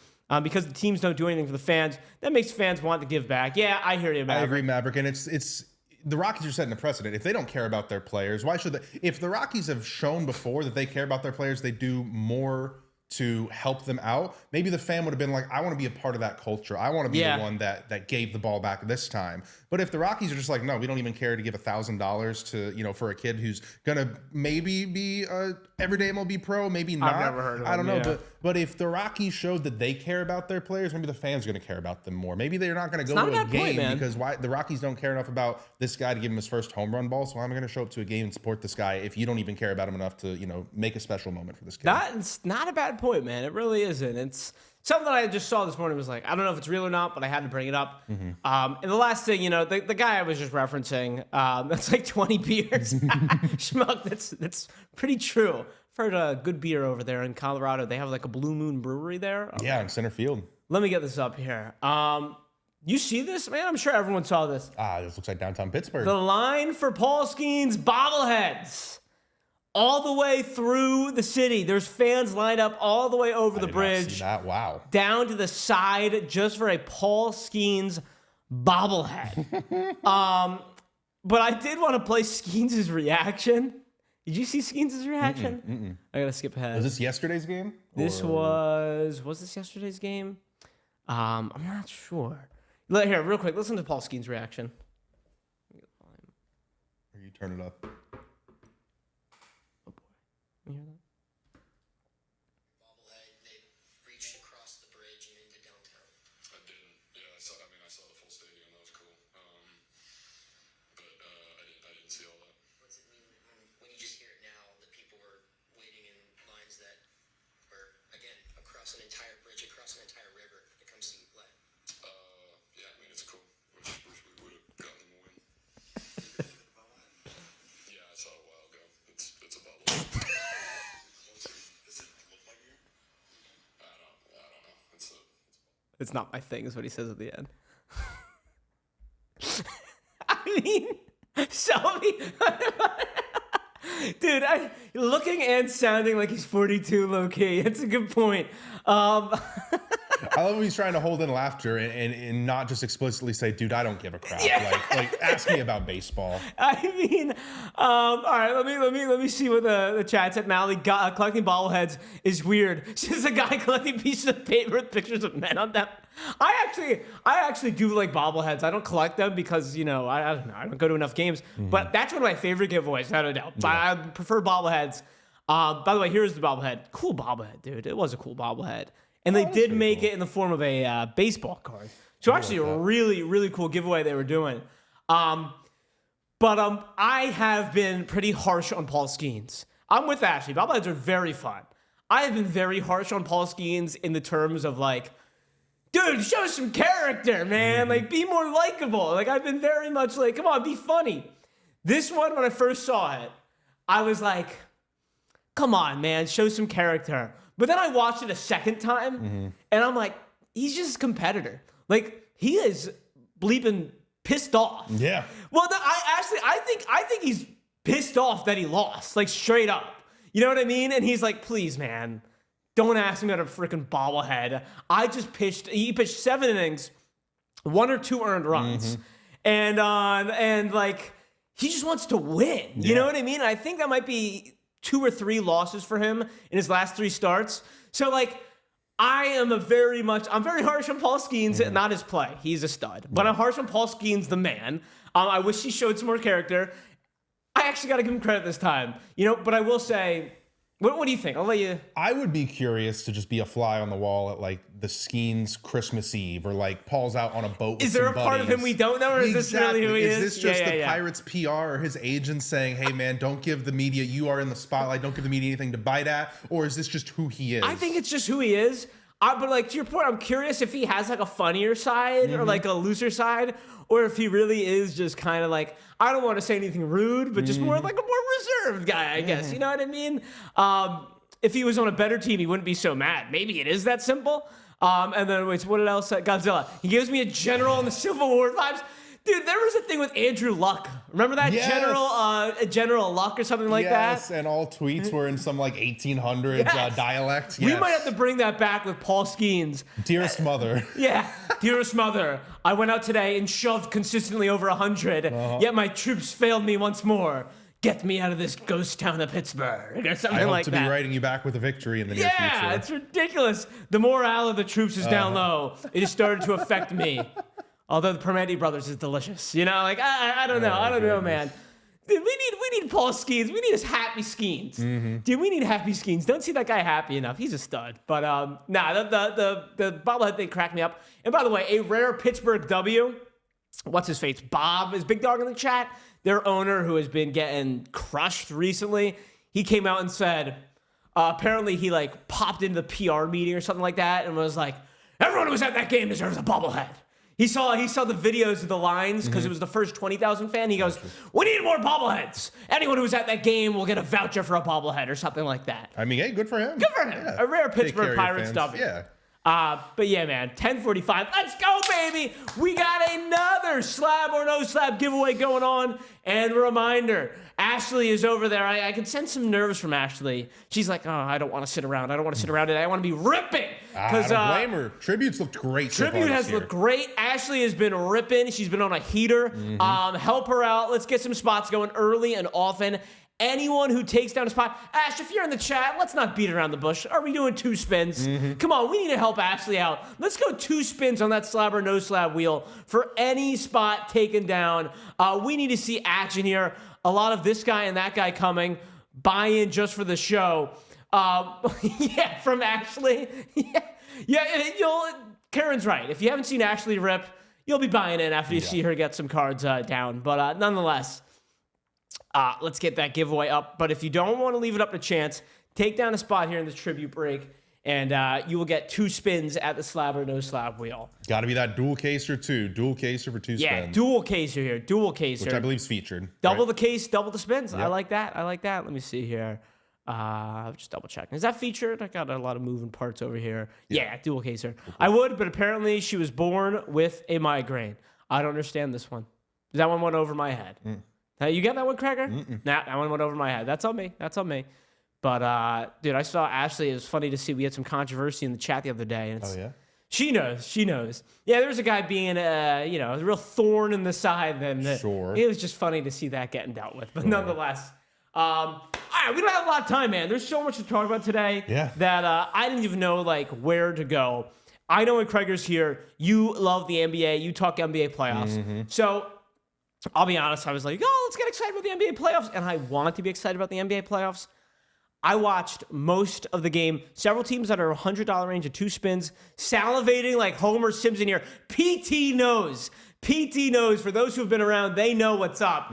Because the teams don't do anything for the fans. That makes fans want to give back. Yeah, I hear you, Maverick. I agree, Maverick. And it's the Rockies are setting a precedent. If they don't care about their players, why should they? If the Rockies have shown before that they care about their players, they do more to help them out. Maybe the fan would have been like, I want to be a part of that culture. I want to be the one that gave the ball back this time. But if the Rockies are just like, no, we don't even care to give $1,000 to, for a kid who's going to maybe be a everyday MLB pro, maybe not. I've never heard of I don't know. But if the Rockies showed that they care about their players, maybe the fans are going to care about them more. Maybe they're not going to go to a game because the Rockies don't care enough about this guy to give him his first home run ball. So I'm going to show up to a game and support this guy if you don't even care about him enough to, make a special moment for this kid. That's not a bad point, man. It really isn't. It's something that I just saw this morning was like, I don't know if it's real or not, but I had to bring it up. Mm-hmm. And the last thing, the guy I was just referencing, that's like 20 beers. Schmuck, that's pretty true. I've heard a good beer over there in Colorado. They have like a Blue Moon brewery there. Yeah, in center field. Let me get this up here. You see this, man? I'm sure everyone saw this. This looks like downtown Pittsburgh. The line for Paul Skeens bobbleheads. All the way through the city. There's fans lined up all the way over the bridge. Not see that. Wow. Down to the side just for a Paul Skeens bobblehead. But I did want to play Skeens' reaction. Did you see Skeens' reaction? I gotta skip ahead. Was this yesterday's game? Was this yesterday's game? I'm not sure. Here, real quick, listen to Paul Skeens' reaction. Or you turn it up. You hear that? Bobblehead, they reached across the bridge and into downtown. I didn't. Yeah, I saw the full stadium. That was cool. But I didn't see all that. What's it mean when you just hear it now? The people were waiting in lines that were, again, across an entire bridge, across an entire river to come see you play. Yeah, it's cool. Wish we would have gotten them a win. Yeah, I saw it a while ago. It's a bubble. It's not my thing, is what he says at the end. I mean, dude, looking and sounding like he's 42 low-key. It's a good point. I love when he's trying to hold in laughter and not just explicitly say, dude, I don't give a crap. Yeah. Like ask me about baseball. I mean, all right, let me see what the chat said. Mally, collecting bobbleheads is weird. She's a guy collecting pieces of paper with pictures of men on them. I actually do like bobbleheads. I don't collect them because, I don't know, I don't go to enough games. Mm-hmm. But that's one of my favorite giveaways, without a doubt. Yeah. I prefer bobbleheads. By the way, here's the bobblehead. Cool bobblehead, dude. It was a cool bobblehead. And they did make it in the form of a baseball card. So actually a really, really cool giveaway they were doing. But I have been pretty harsh on Paul Skeens. I'm with Ashley. Bobbleheads are very fun. I have been very harsh on Paul Skeens in the terms of like, dude, show some character, man. Like, be more likable. Like, I've been very much like, come on, be funny. This one, when I first saw it, I was like, come on, man, show some character. But then I watched it a second time, and I'm like, he's just a competitor. Like, he is bleeping pissed off. Yeah. Well, I think he's pissed off that he lost, like straight up. You know what I mean? And he's like, please, man, don't ask me about a freaking bobblehead. He pitched 7 innings, 1 or 2 earned runs. And like, he just wants to win. You know what I mean? I think that might be 2 or 3 losses for him in his last 3 starts. So like, I'm very harsh on Paul Skeens, not his play. He's a stud. But I'm harsh on Paul Skeens, the man. I wish he showed some more character. I actually got to give him credit this time. You know, but I will say, what do you think? I'll let you. I would be curious to just be a fly on the wall at like the Skeens Christmas Eve, or like Paul's out on a boat. Is there a part of him we don't know, or is this really who he is? Is this just the Pirates PR or his agent saying, hey man, don't give the media, you are in the spotlight, don't give the media anything to bite at? Or is this just who he is? I think it's just who he is. But like, to your point, I'm curious if he has like a funnier side or like a looser side, or if he really is just kind of like, I don't want to say anything rude, but just more like a more reserved guy, I guess. You know what I mean? If he was on a better team, he wouldn't be so mad. Maybe it is that simple. And then, wait, so what else? Godzilla. He gives me a general in the Civil War vibes. Dude, there was a thing with Andrew Luck. Remember that? Yes. General Luck or something like that? Yes, and all tweets were in some like 1800s dialect. Yes. We might have to bring that back with Paul Skeens. Dearest mother. Yeah, dearest mother. I went out today and shoved consistently over 100, yet my troops failed me once more. Get me out of this ghost town of Pittsburgh, or something like that. I hope to be writing you back with a victory in the near future. Yeah, it's ridiculous. The morale of the troops is down low. It has started to affect me. Although the Permetti Brothers is delicious. You know, like, I don't know. I don't know, man. Dude, we need Paul Skeens. We need his happy Skeens. Dude, we need happy Skeens. Don't see that guy happy enough. He's a stud. But, the bobblehead thing cracked me up. And by the way, a rare Pittsburgh W. What's his face? Bob is Big Dog in the chat. Their owner, who has been getting crushed recently, he came out and said, apparently he, like, popped into the PR meeting or something like that and was like, everyone who was at that game deserves a bobblehead. He saw the videos of the lines because it was the first 20,000 fan. He goes, we need more bobbleheads. Anyone who was at that game will get a voucher for a bobblehead or something like that. I mean, hey, good for him. Good for him. Yeah. A rare Pittsburgh Pirates W. Yeah. But yeah, man, 10:45. Let's go, baby. We got another slab or no slab giveaway going on. And reminder, Ashley is over there. I can sense some nerves from Ashley. She's like, oh, I don't want to sit around. I don't want to sit around today. I want to be ripping. I don't blame her. Tribute's looked great. Tribute has looked great. Ashley has been ripping. She's been on a heater. Help her out. Let's get some spots going early and often. Anyone who takes down a spot, Ash, if you're in the chat, let's not beat around the bush. Are we doing 2 spins? Come on, we need to help Ashley out. Let's go 2 spins on that slab or no slab wheel for any spot taken down. We need to see action here. A lot of this guy and that guy coming. Buy in just for the show. Yeah, from Ashley. Karen's right. If you haven't seen Ashley rip, you'll be buying in after you see her get some cards down. But nonetheless, let's get that giveaway up. But if you don't want to leave it up to chance, take down a spot here in the tribute break, and you will get 2 spins at the slab or no slab wheel. Got to be that dual caser too. Dual caser for 2 spins. Yeah, dual caser here. Dual caser. Which I believe is featured. Double the case, double the spins. Yep. I like that. Let me see here. Just double checking. Is that featured? I got a lot of moving parts over here. Yeah, dual caser. I would, but apparently she was born with a migraine. I don't understand this one. That one went over my head. You get that one, Cracker? Nah, that one went over my head. That's on me. But, dude, I saw Ashley. It was funny to see. We had some controversy in the chat the other day. And She knows. Yeah, there was a guy being, a real thorn in the side. Sure. It was just funny to see that getting dealt with. But nonetheless, all right, we don't have a lot of time, man. There's so much to talk about today that I didn't even know, like, where to go. I know when Craiger's here, you love the NBA. You talk NBA playoffs. So I'll be honest. I was like, let's get excited about the NBA playoffs. And I want to be excited about the NBA playoffs. I watched most of the game. Several teams that are $100 range of 2 spins, salivating like Homer Simpson here. PT knows. PT knows. For those who've been around, they know what's up.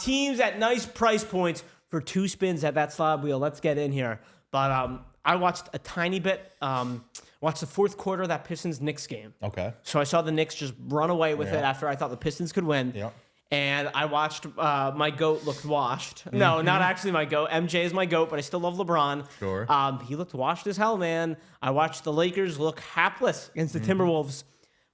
Teams at nice price points for 2 spins at that slab wheel. Let's get in here. But I watched a tiny bit. Watched the fourth quarter of that Pistons-Knicks game. Okay. So I saw the Knicks just run away with it after I thought the Pistons could win. Yeah. And I watched my GOAT looked washed. No, not actually my GOAT. MJ is my GOAT, but I still love LeBron. Sure. He looked washed as hell, man. I watched the Lakers look hapless against the Timberwolves.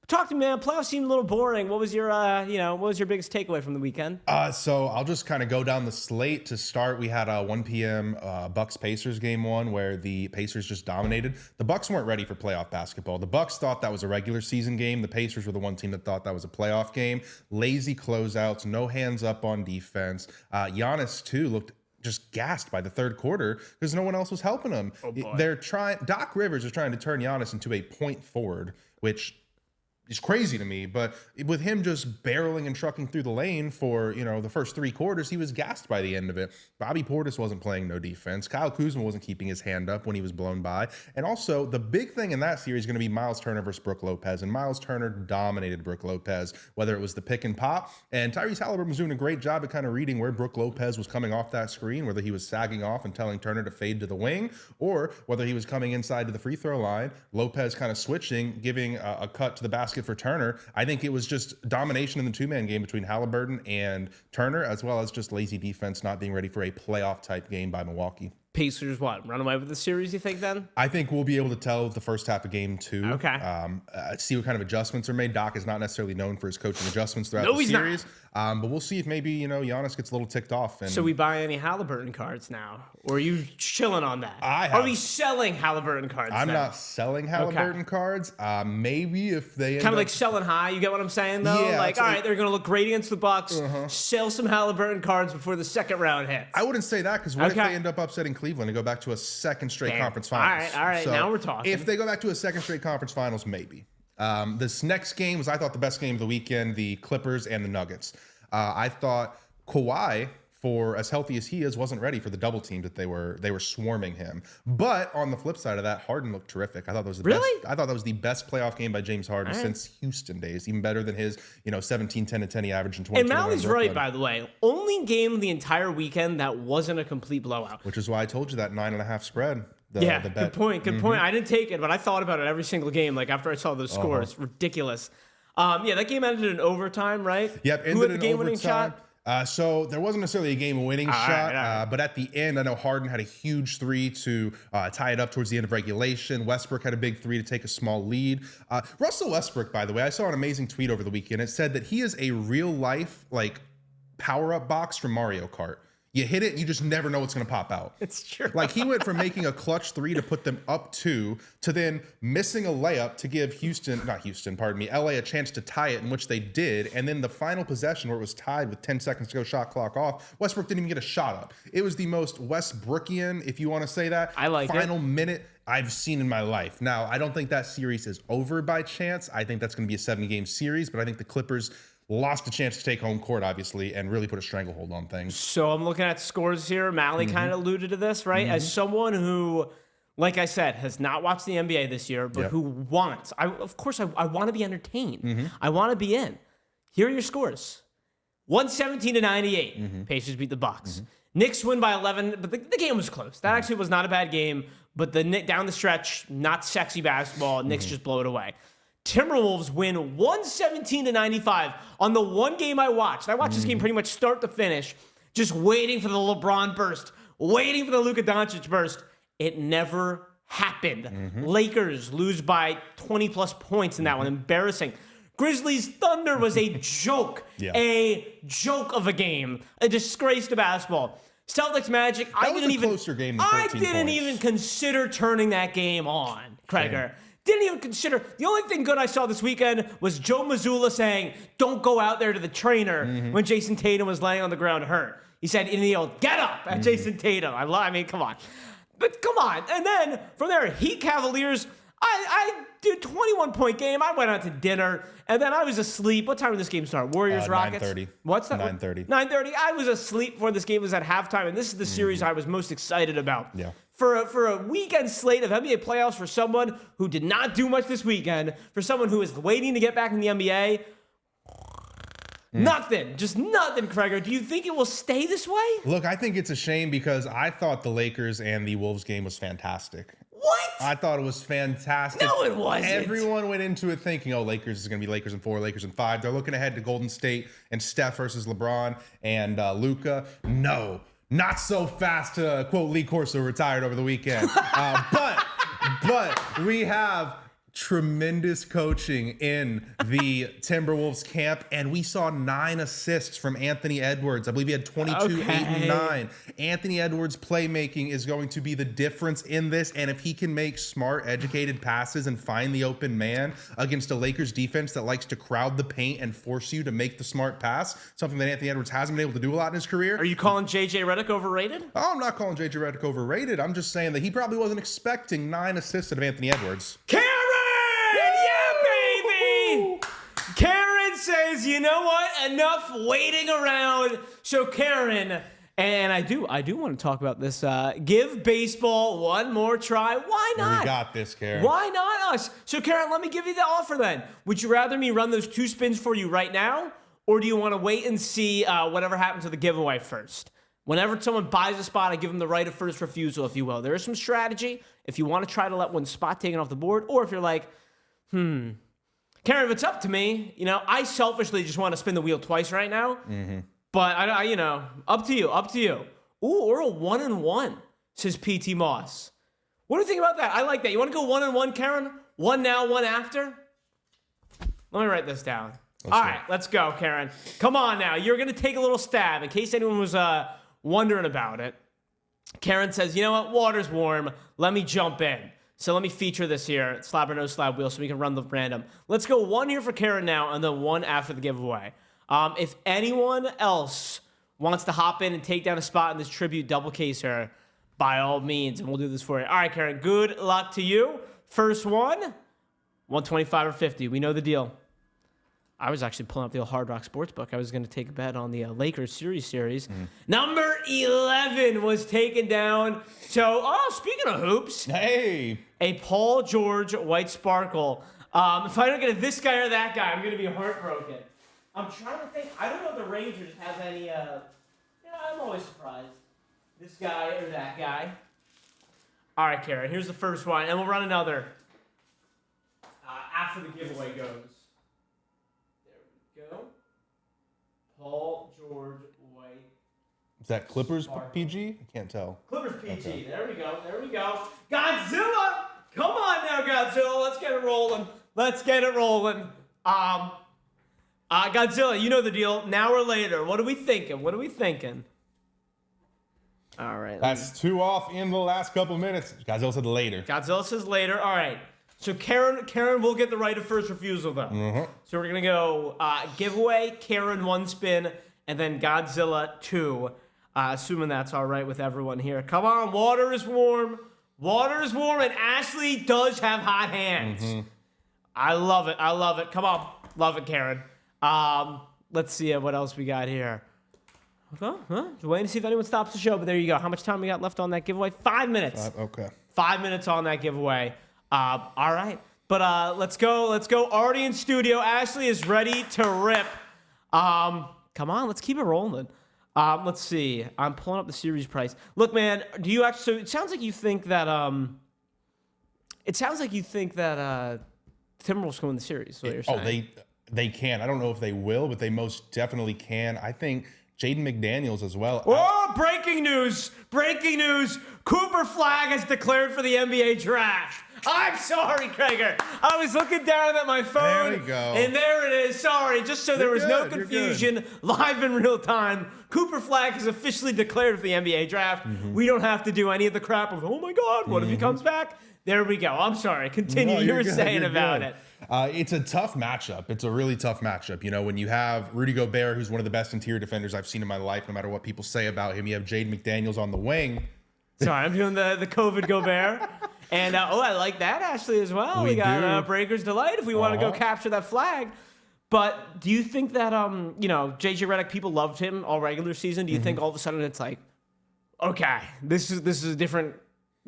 Talk to me, man. Playoffs seemed a little boring. What was your, what was your biggest takeaway from the weekend? So I'll just kind of go down the slate to start. We had a 1 p.m. Bucks-Pacers game 1 where the Pacers just dominated. The Bucks weren't ready for playoff basketball. The Bucks thought that was a regular season game. The Pacers were the one team that thought that was a playoff game. Lazy closeouts, no hands up on defense. Giannis, too, looked just gassed by the third quarter because no one else was helping him. Oh, boy. Doc Rivers is trying to turn Giannis into a point forward, which is crazy to me, but with him just barreling and trucking through the lane for, the first 3 quarters, he was gassed by the end of it. Bobby Portis wasn't playing no defense. Kyle Kuzma wasn't keeping his hand up when he was blown by. And also, the big thing in that series is going to be Miles Turner versus Brook Lopez. And Miles Turner dominated Brook Lopez, whether it was the pick and pop. And Tyrese Halliburton was doing a great job at kind of reading where Brook Lopez was coming off that screen, whether he was sagging off and telling Turner to fade to the wing, or whether he was coming inside to the free throw line. Lopez kind of switching, giving a cut to the basket for Turner. I think it was just domination in the 2-man game between Halliburton and Turner, as well as just lazy defense not being ready for a playoff type game by Milwaukee. Pacers, run away with the series, you think, then? I think we'll be able to tell the first half of game 2. Okay. See what kind of adjustments are made. Doc is not necessarily known for his coaching adjustments throughout the series. But we'll see if maybe, Giannis gets a little ticked off. And so we buy any Halliburton cards now? Or are you chilling on that? Are we selling Halliburton cards I'm then? not selling Halliburton cards. Maybe if they kind of like selling high, you get what I'm saying, though? Yeah, all right, they're going to look great against the Bucks. Sell some Halliburton cards before the second round hits. I wouldn't say that, because what if they end up upsetting Cleveland and go back to a second straight conference finals? All right, so now we're talking. If they go back to a second straight conference finals, maybe. This next game was, I thought, the best game of the weekend, the Clippers and the Nuggets. I thought Kawhi, for as healthy as he is, wasn't ready for the double team that they were swarming him. But on the flip side of that, Harden looked terrific. I thought that was the best. I thought that was the best playoff game by James Harden since Houston days, even better than his 17, 10, and 10 he averaged in 20. And Mally's right, by the way. Only game of the entire weekend that wasn't a complete blowout. Which is why I told you that 9.5 spread. The bet. Good point. Good point. I didn't take it, but I thought about it every single game. Like after I saw those scores, ridiculous. That game ended in overtime, right? Yep, Who had the game-winning shot? So there wasn't necessarily a game-winning shot, but at the end, I know Harden had a huge 3 to tie it up towards the end of regulation. Westbrook had a big 3 to take a small lead. Russell Westbrook, by the way, I saw an amazing tweet over the weekend. It said that he is a real-life power-up box from Mario Kart. You hit it, you just never know what's going to pop out. It's true. He went from making a clutch 3 to put them up 2 to then missing a layup to give LA a chance to tie it, in which they did. And then the final possession where it was tied with 10 seconds to go, shot clock off, Westbrook didn't even get a shot up. It was the most Westbrookian, if you want to say that, final minute I've seen in my life. Now, I don't think that series is over by chance. I think that's going to be a 7-game series, but I think the Clippers lost a chance to take home court, obviously, and really put a stranglehold on things. So I'm looking at scores here. Mally kind of alluded to this, right? As someone who, like I said, has not watched the NBA this year, but who wants, I want to be entertained. I want to be in. Here are your scores. 117-98. Pacers beat the Bucks. Knicks win by 11, but the game was close. That actually was not a bad game, but down the stretch, not sexy basketball. Knicks just blow it away. Timberwolves win 117-95 on the one game I watched. I watched this game pretty much start to finish, just waiting for the LeBron burst, waiting for the Luka Doncic burst. It never happened. Lakers lose by 20-plus points in that one. Embarrassing. Grizzlies Thunder was a joke. A joke of a game. A disgrace to basketball. Celtics Magic, I didn't even consider turning that game on, Kreger. Didn't even consider. The only thing good I saw this weekend was Joe Mazzulla saying, "Don't go out there to the trainer," when Jason Tatum was laying on the ground hurt. He said, "Get up," at Jason Tatum. I mean, come on. But come on. And then from there, Heat Cavaliers, I did 21-point game. I went out to dinner, and then I was asleep. What time did this game start? Warriors, Rockets? 9:30. What's that? 9:30. 9:30. I was asleep before this game was at halftime, and this is the series I was most excited about. Yeah. For a weekend slate of NBA playoffs, for someone who did not do much this weekend, for someone who is waiting to get back in the NBA, Nothing. Just nothing, Kreger. Do you think it will stay this way? Look, I think it's a shame because I thought the Lakers and the Wolves game was fantastic. What? I thought it was fantastic. No, it wasn't. Everyone went into it thinking, oh, Lakers is going to be Lakers in 4, Lakers in 5. They're looking ahead to Golden State and Steph versus LeBron and Luka. No, not so fast to quote Lee Corso, retired over the weekend. But we have tremendous coaching in the Timberwolves camp, and we saw 9 assists from Anthony Edwards. I believe he had 22, 8, and 9. Anthony Edwards' playmaking is going to be the difference in this, and if he can make smart, educated passes and find the open man against a Lakers defense that likes to crowd the paint and force you to make the smart pass, something that Anthony Edwards hasn't been able to do a lot in his career. Are you calling J.J. Redick overrated? Oh, I'm not calling J.J. Redick overrated. I'm just saying that he probably wasn't expecting 9 assists out of Anthony Edwards. Karen says, you know what? Enough waiting around. So Karen, and I do want to talk about this. Give baseball one more try. Why not? We got this, Karen. Why not us? So Karen, let me give you the offer then. Would you rather me run those 2 spins for you right now? Or do you want to wait and see whatever happens to the giveaway first? Whenever someone buys a spot, I give them the right of first refusal, if you will. There is some strategy if you want to try to let one spot taken off the board, or if you're like, Karen, if it's up to me, I selfishly just want to spin the wheel twice right now. But I up to you. Ooh, or a 1-1, says PT Moss. What do you think about that? I like that. You want to go 1-1, Karen? 1 now, 1 after? Let me write this down. All right, let's go, Karen. Come on now. You're going to take a little stab in case anyone was wondering about it. Karen says, you know what? Water's warm. Let me jump in. So let me feature this here, slab or no slab wheel, so we can run the random. Let's go 1 here for Karen now, and then 1 after the giveaway. If anyone else wants to hop in and take down a spot in this tribute double caser, by all means, and we'll do this for you. All right, Karen, good luck to you. First one, 125 or 50. We know the deal. I was actually pulling up the old Hard Rock Sportsbook. I was going to take a bet on the Lakers series. Number 11 was taken down. So, speaking of hoops. Hey. A Paul George White Sparkle. If I don't get this guy or that guy, I'm going to be heartbroken. I'm trying to think. I don't know if the Rangers have any, I'm always surprised. This guy or that guy. All right, Karen, here's the first one. And we'll run another after the giveaway goes. Go. Paul George White. Is that Clippers PG? I can't tell. Clippers PG. Okay. There we go. Godzilla! Come on now, Godzilla. Let's get it rolling. Godzilla, you know the deal. Now or later. What are we thinking? All right. That's 2 off in the last couple minutes. Godzilla said later. Godzilla says later. All right. So Karen will get the right of first refusal, though. So we're going to go giveaway, Karen 1 spin, and then Godzilla 2, assuming that's all right with everyone here. Come on, water is warm, and Ashley does have hot hands. I love it. Come on. Love it, Karen. Let's see what else we got here. Just waiting to see if anyone stops the show, but there you go. How much time we got left on that giveaway? 5 minutes. Okay. 5 minutes on that giveaway. All right, but let's go. Already in studio. Ashley is ready to rip. Come on, let's keep it rolling. Let's see. I'm pulling up the series price. Look, man, do you actually? So it sounds like you think that. Timberwolves win the series. Is what you're saying. They can. I don't know if they will, but they most definitely can. I think Jaden McDaniels as well. Oh, breaking news! Cooper Flagg has declared for the NBA draft. I'm sorry, Kreger. I was looking down at my phone. There we go. And there it is. Sorry, just so there was no confusion, live in real time. Cooper Flagg is officially declared for the NBA draft. We don't have to do any of the crap of, oh my God, what if he comes back? There we go. I'm sorry. Continue. No, you were saying about it. It's a tough matchup. It's a really tough matchup. When you have Rudy Gobert, who's one of the best interior defenders I've seen in my life, no matter what people say about him. You have Jaden McDaniels on the wing. Sorry, I'm doing the COVID Gobert. And, I like that, Ashley, as well. We got Breaker's Delight if we want to go capture that flag. But do you think that, J.J. Redick, people loved him all regular season? Do you think all of a sudden it's like, okay, this is a different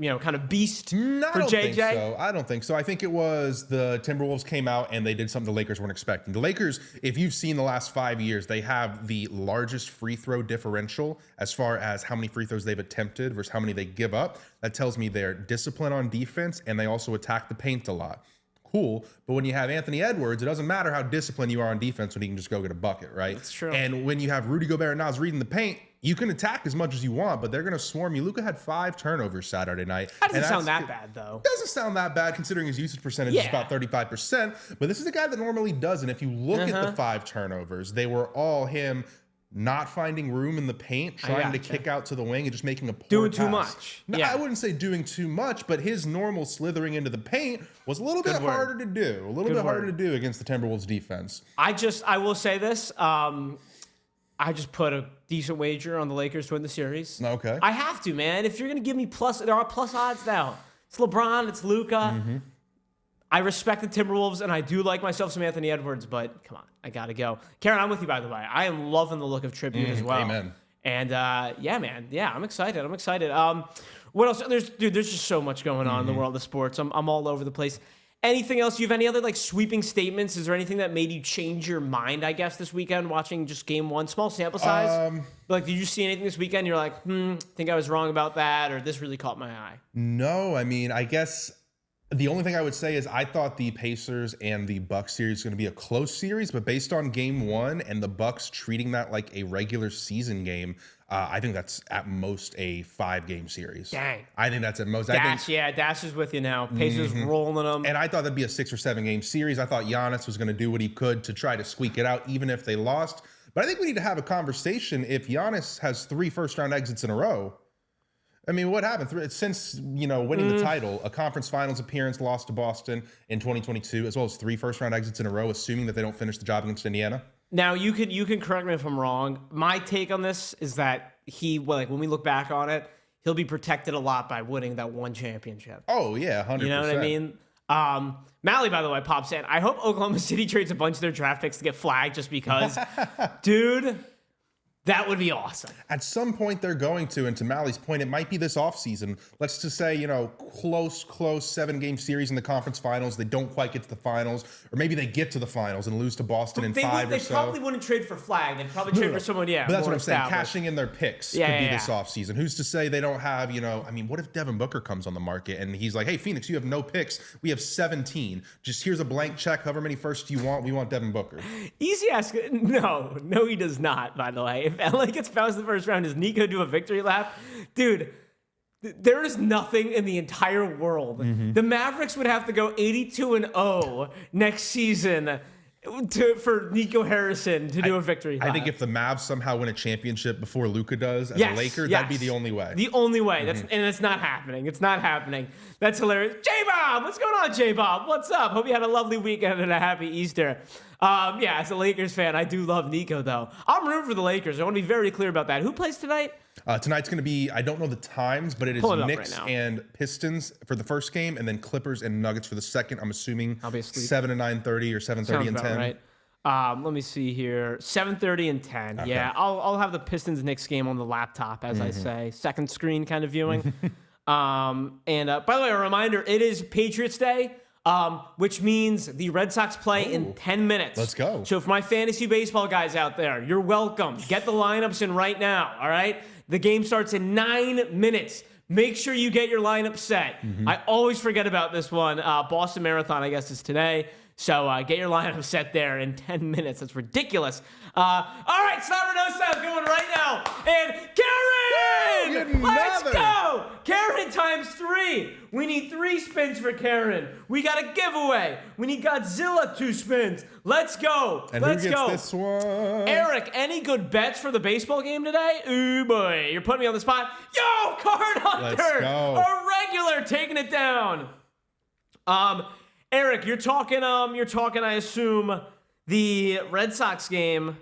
kind of beast No, for JJ? I don't think so. I think it was the Timberwolves came out and they did something the Lakers weren't expecting. The Lakers, if you've seen the last 5 years, they have the largest free throw differential as far as how many free throws they've attempted versus how many they give up. That tells me they're disciplined on defense and they also attack the paint a lot. Cool, but when you have Anthony Edwards, it doesn't matter how disciplined you are on defense when he can just go get a bucket, right? That's true. And when you have Rudy Gobert and Nas reading the paint, you can attack as much as you want, but they're going to swarm you. Luka had 5 turnovers Saturday night. That doesn't sound that bad, though. Doesn't sound that bad considering his usage percentage is about 35%. But this is a guy that normally does. And if you look at the 5 turnovers, they were all him not finding room in the paint, trying to kick out to the wing and just making a poor doing pass. Too much. No, I wouldn't say doing too much, but his normal slithering into the paint was a little bit harder to do. A little bit harder to do against the Timberwolves defense. I will say this. I just put a decent wager on the Lakers to win the series. Okay. I have to, man. If you're going to give me there are plus odds now. It's LeBron, it's Luka. I respect the Timberwolves, and I do like myself some Anthony Edwards, but come on, I got to go. Karen, I'm with you, by the way. I am loving the look of Tribute as well. Amen. And yeah, man. Yeah, I'm excited. What else? There's just so much going on in the world of sports. I'm all over the place. Anything else? You have any other sweeping statements? Is there anything that made you change your mind, I guess, this weekend watching just game one? Small sample size. Did you see anything this weekend? You're like, think I was wrong about that, or this really caught my eye. No, I mean, I guess the only thing I would say is I thought the Pacers and the Bucks series was going to be a close series, but based on game one and the Bucks treating that like a regular season game, I think that's at most a 5-game series. Dang. I think that's at most. Dash is with you now. Pacers rolling them. And I thought that'd be a 6 or 7 game series. I thought Giannis was going to do what he could to try to squeak it out, even if they lost. But I think we need to have a conversation. If Giannis has 3 first-round exits in a row, I mean, what happened since winning the title? A conference finals appearance lost to Boston in 2022, as well as 3 first-round exits in a row, assuming that they don't finish the job against Indiana. Now you can correct me if I'm wrong. My take on this is that when we look back on it, he'll be protected a lot by winning that one championship. Oh yeah, 100%. You know what I mean? Mally, by the way, Pop said, I hope Oklahoma City trades a bunch of their draft picks to get flagged just because, dude. That would be awesome. At some point they're going to, and to Mally's point, it might be this offseason. Let's just say, close 7-game series in the conference finals. They don't quite get to the finals, or maybe they get to the finals and lose to Boston in 5 or so. They probably wouldn't trade for Flag. They'd probably trade for someone, But that's what I'm saying. Cashing in their picks could be this offseason. Who's to say they don't have, what if Devin Booker comes on the market and he's like, hey, Phoenix, you have no picks. We have 17. Just here's a blank check. However many firsts you want, we want Devin Booker. Easy ask. No, he does not, by the way. If LA gets bounced in the first round, does Nico do a victory lap? Dude, there is nothing in the entire world. The Mavericks would have to go 82-0 next season for Nico Harrison to do a victory lap. I think if the Mavs somehow win a championship before Luka does as a Laker, that'd be the only way. The only way. And it's not happening. It's not happening. That's hilarious. J-Bob! What's going on, J-Bob? What's up? Hope you had a lovely weekend and a happy Easter. As a Lakers fan, I do love Nico, though. I'm rooting for the Lakers. I want to be very clear about that. Who plays tonight? Tonight's going to be, I don't know the times, but it is Knicks and Pistons for the first game, and then Clippers and Nuggets for the second. I'm assuming 7 and 9:30 or 7:30 and 10. Right. Let me see here. 7:30 and 10. Okay. Yeah, I'll have the Pistons Knicks game on the laptop, as I say. Second screen kind of viewing. By the way, a reminder, it is Patriots Day. Which means the Red Sox play in 10 minutes. Let's go. So for my fantasy baseball guys out there, you're welcome. Get the lineups in right now, all right? The game starts in 9 minutes. Make sure you get your lineup set. I always forget about this one. Boston Marathon, I guess, is today. So get your lineup set there in 10 minutes. That's ridiculous. All right, Slab or No Slab going right now. And Karen! Let's go! Karen times 3. We need 3 spins for Karen. We got a giveaway. We need Godzilla 2 spins. Let's go. And Let's who gets go. This one? Eric, any good bets for the baseball game today? Ooh, boy. You're putting me on the spot. Yo, Card Hunter! Let's go. A regular taking it down. Eric, you're talking, I assume, the Red Sox game.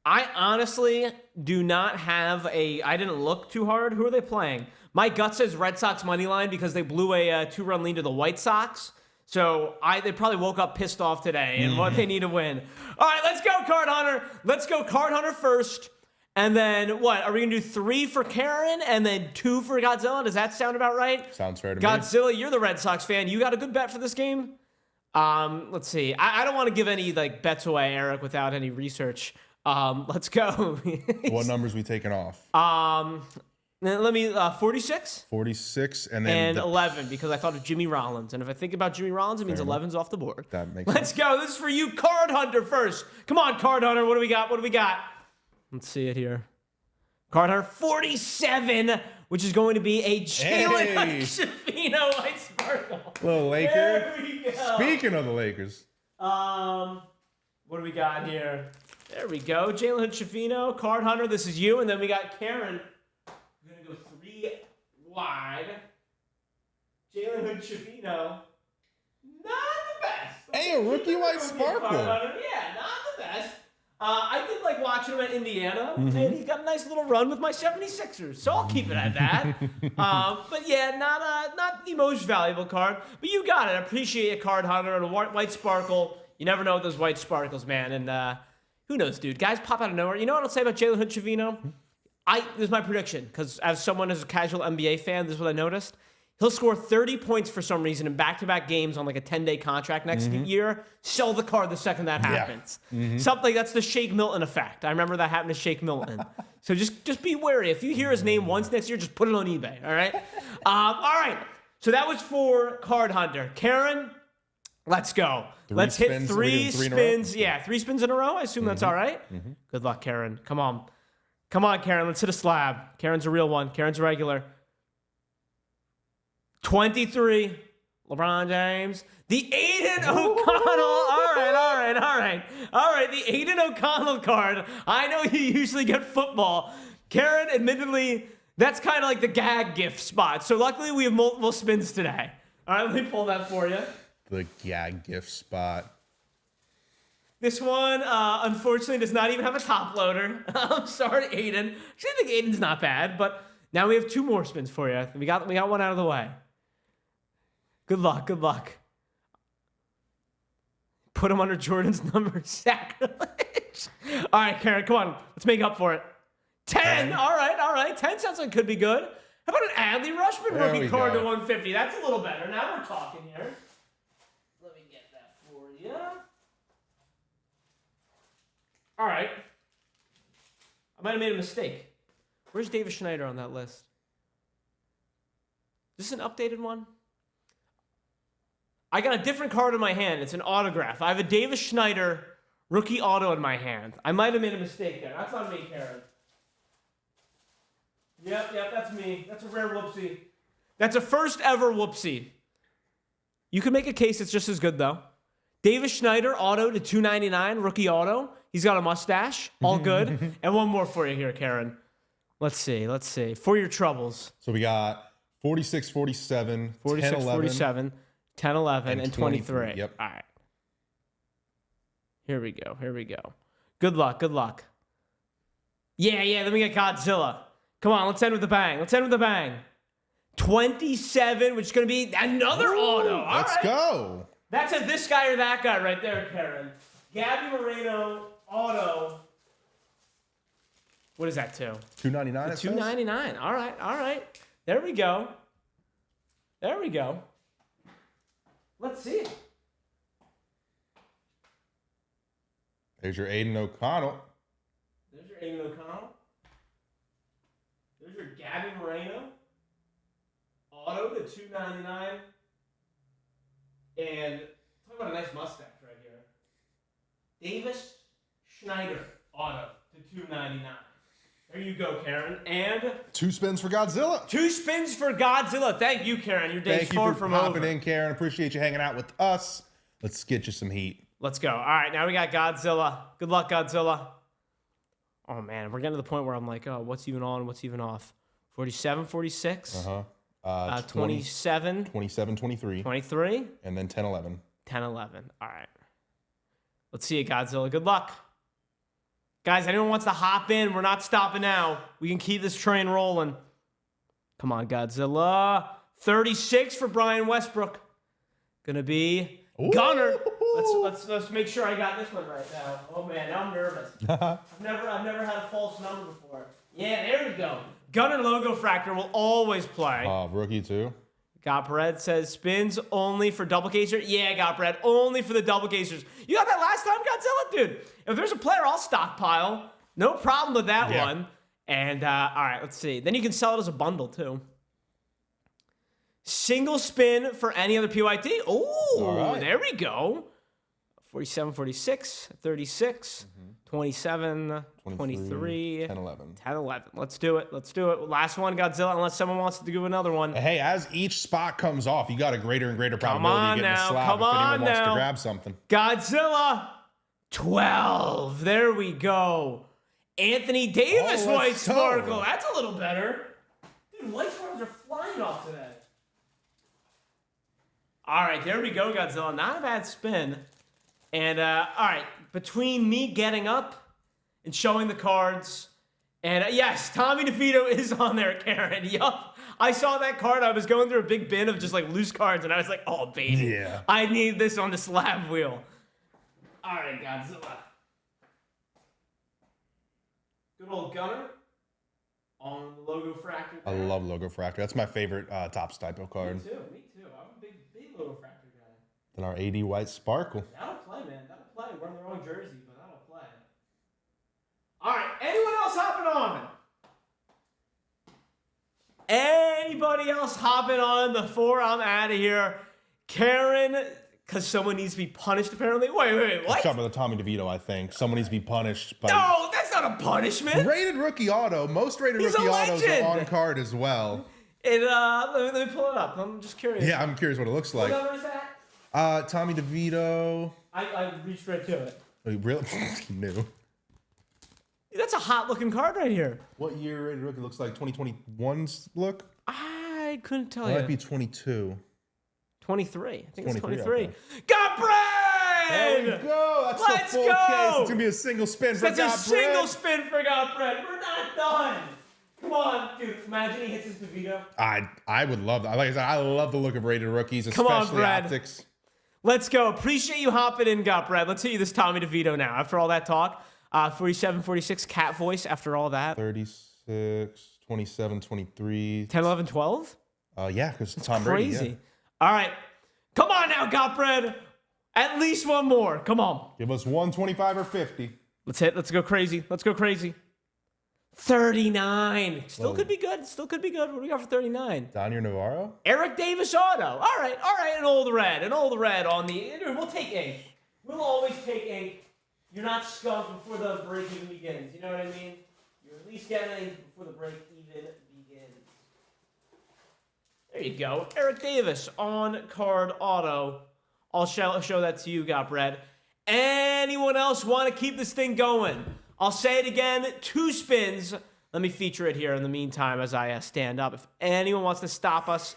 I honestly do not have I didn't look too hard. Who are they playing? My gut says Red Sox money line because they blew a 2-run lead to the White Sox. So they probably woke up pissed off today and what they need to win. All right, let's go, Card Hunter. Let's go, Card Hunter first. And then what? Are we going to do 3 for Karen and then 2 for Godzilla? Does that sound about right? Sounds fair to me. Godzilla, you're the Red Sox fan. You got a good bet for this game? Let's see. I don't want to give any like bets away, Eric, without any research. Let's go. What numbers we taking off? Let me 46? 46 and then 11 because I thought of Jimmy Rollins. And if I think about Jimmy Rollins, it means 11's off the board. That makes Let's sense. go. This is for you, Card Hunter first. Come on, Card Hunter. What do we got? What do we got? Let's see it here. Card Hunter 47, which is going to be a Jalen Shavino White Sparkle. Little Laker. There we go. Speaking of the Lakers. What do we got here? There we go. Jalen Shavino, Card Hunter. This is you. And then we got Karen. We're going to go 3 wide. Jalen Shavino. Not the best. Hey, a rookie White Sparkle. Yeah, not the best. I did like watching him at Indiana, and he's got a nice little run with my 76ers, so I'll keep it at that. But yeah, not the most valuable card, but you got it. I appreciate it, Card Hunter, and a White Sparkle. You never know with those White Sparkles, man, and who knows, dude? Guys pop out of nowhere. You know what I'll say about Jalen Shavino? This is my prediction, because as someone who's a casual NBA fan, this is what I noticed. He'll score 30 points for some reason in back-to-back games on like a 10-day contract next year. Sell the card the second that happens. Something that's the Shake Milton effect. I remember that happened to Shake Milton. So just be wary. If you hear his name once next year, just put it on eBay. All right. All right. So that was for Card Hunter. Karen, let's go. Let's hit 3 spins. Yeah, 3 spins in a row. I assume that's all right. Good luck, Karen. Come on, Karen. Let's hit a slab. Karen's a real one. Karen's a regular. 23, LeBron James. The Aiden O'Connell. All right. The Aiden O'Connell card. I know you usually get football. Karen, admittedly, that's kind of like the gag gift spot. So luckily we have multiple spins today. All right, let me pull that for you. The gag gift spot. This one, unfortunately, does not even have a top loader. I'm sorry, Aiden. Actually, I think Aiden's not bad, but now we have 2 more spins for you. We got one out of the way. Good luck. Put him under Jordan's number. Sacrilege. All right, Karen, come on. Let's make up for it. 10. All right. 10 sounds like could be good. How about an Adley Rushman rookie card to 150? That's a little better. Now we're talking here. Let me get that for you. All right. I might have made a mistake. Where's David Schneider on that list? Is this an updated one? I got a different card in my hand. It's an autograph. I have a Davis Schneider rookie auto in my hand. I might have made a mistake there. That's on me, Karen. Yep, that's me. That's a rare whoopsie. That's a first ever whoopsie. You can make a case it's just as good, though. Davis Schneider auto to $299, rookie auto. He's got a mustache. All good. And one more for you here, Karen. Let's see. For your troubles. So we got 46, 47, 46, 10, 11. 47. 10, 11, and 23. Yep. All right. Here we go. Good luck. Yeah, let me get Godzilla. Come on, let's end with a bang. 27, which is going to be another auto. All Let's go. That's a this guy or that guy right there, Karen. Gabby Moreno, auto. What is that to? $299. $299. All right. There we go. Let's see it. There's your Aiden O'Connell. There's your Gabby Moreno. Auto to $299. And talk about a nice mustache right here. Davis Schneider auto to $299. There you go, Karen. And 2 spins for Godzilla. 2 spins for Godzilla. Thank you, Karen. Your day's far from over. Thank you for popping in, Karen. Appreciate you hanging out with us. Let's get you some heat. Let's go. All right, now we got Godzilla. Good luck, Godzilla. Oh, man, we're getting to the point where I'm like, oh, what's even on, what's even off? 47, 46? 27. 27, 23. 23. And then 10, 11. 10, 11. All right. Let's see it, Godzilla. Good luck. Guys, anyone wants to hop in? We're not stopping now. We can keep this train rolling. Come on, Godzilla. 36 for Brian Westbrook. Gonna be Gunner. Let's make sure I got this one right now. Oh man, now I'm nervous. I've never had a false number before. Yeah, there we go. Gunner logo fractor will always play. Rookie too. Got Bread says spins only for double caser. Yeah, Got Bread only for the double casers. You got that last time, Godzilla, dude. If there's a player, I'll stockpile. No problem with that one. And all right, let's see. Then you can sell it as a bundle too. Single spin for any other PYT. Oh, there we go. 47, 46, 36, 27, 23, 10, 11. 10, 11. Let's do it. Last one, Godzilla, unless someone wants to do another one. Hey, as each spot comes off, you got a greater and greater probability of getting a slab if anyone wants to grab something. Godzilla, 12. There we go. Anthony Davis, White Sparkle. That's a little better. Dude, White Sparkles are flying off today. All right, there we go, Godzilla. Not a bad spin. And, all right, between me getting up and showing the cards, and, yes, Tommy DeVito is on there, Karen. Yup. I saw that card. I was going through a big bin of just, like, loose cards, and I was like, oh, baby. Yeah. I need this on the slab wheel. All right, Godzilla. Good old Gunner on the Logo Fractor. I love Logo Fractor. That's my favorite Topps type of card. Me too. I'm a big Logo Fractor guy. Then our 80 White Sparkle. That'll play, man. That'll play. We're in the wrong jersey, but that'll play. All right. Anyone else hopping on? Anybody else hopping on before I'm out of here? Karen, because someone needs to be punished, apparently. Wait, what? Let's talk about the Tommy DeVito, I think. Someone needs to be punished. By No, that's not a punishment. Rated rookie auto. Most rated He's rookie a autos legend. are on card as well. Let me pull it up. I'm just curious. Yeah, I'm curious what it looks like. What number is that? Tommy DeVito. I reached right to it. Oh, you really? New. That's a hot-looking card right here. What year rated rookie looks like? 2021's look? I couldn't tell It you. might be 22. 23. I think it's 23. Okay. Got bread! There we go. That's Let's the full go. case. It's going to be a single spin for That's a Got single Bread. spin for Got bread. We're not done. Come on, dude. Imagine he hits his DeVito. I would love that. Like I said, I love the look of rated rookies, Come on, especially Brad. optics. Let's go. Appreciate you hopping in, Got bread. Let's hit you this Tommy DeVito now. After all that talk, 47, 46, cat voice after all that. 36, 27, 23. 10, 11, 12? Yeah, because Tom Brady. Crazy. Yeah. All right. Come on now, Got bread. At least one more. Come on. Give us 125 or 50. Let's go crazy. 39. Still could be good. What do we got for 39? Daniel Navarro? Eric Davis auto. All right. An old red on the... Dude, we'll take ink. We'll always take ink. You're not skunked before the break even begins. You know what I mean? You're at least getting ink before the break even begins. There you go. Eric Davis on card auto. I'll show that to you, Got bread. Anyone else want to keep this thing going? I'll say it again, 2 spins. Let me feature it here in the meantime as I stand up. If anyone wants to stop us,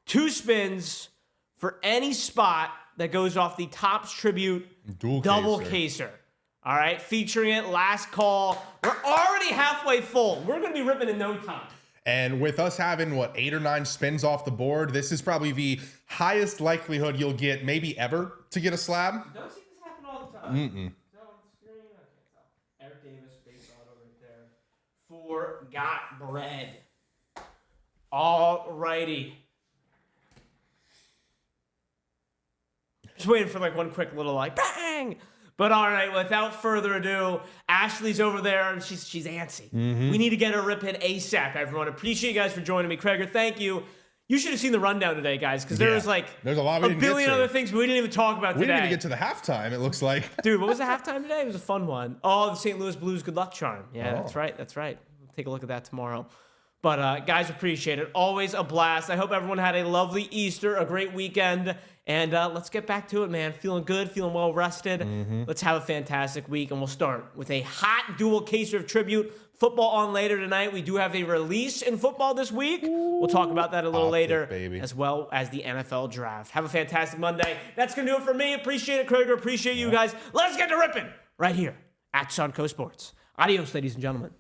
2 spins for any spot that goes off the Topps Tribute double caser. All right, featuring it, last call. We're already halfway full. We're going to be ripping in no time. And with us having, 8 or 9 spins off the board, this is probably the highest likelihood you'll get, maybe ever, to get a slab. You don't see this happen all the time. Mm-mm. So on the screen, I can't tell. Eric Davis, base auto right there. For Got bread. All righty. Just waiting for one quick little bang. But all right, without further ado, Ashley's over there and she's antsy. Mm-hmm. We need to get her ripping ASAP, everyone. Appreciate you guys for joining me. Krager, thank you. You should have seen the rundown today, guys, because there was there's a lot we a didn't get billion to. other things we didn't even talk about We today. didn't even get to the halftime, it looks like. Dude, what was the halftime today? It was a fun one. Oh, the St. Louis Blues good luck charm. Yeah, that's right. We'll take a look at that tomorrow. But guys, appreciate it. Always a blast. I hope everyone had a lovely Easter, a great weekend. And let's get back to it, man. Feeling good, feeling well rested. Mm-hmm. Let's have a fantastic week. And we'll start with a hot dual caser of tribute. Football on later tonight. We do have a release in football this week. We'll talk about that a little later, baby. As well as the NFL draft. Have a fantastic Monday. That's going to do it for me. Appreciate it, Krager. Appreciate you guys. Let's get to ripping right here at Sunco Sports. Adios, ladies and gentlemen.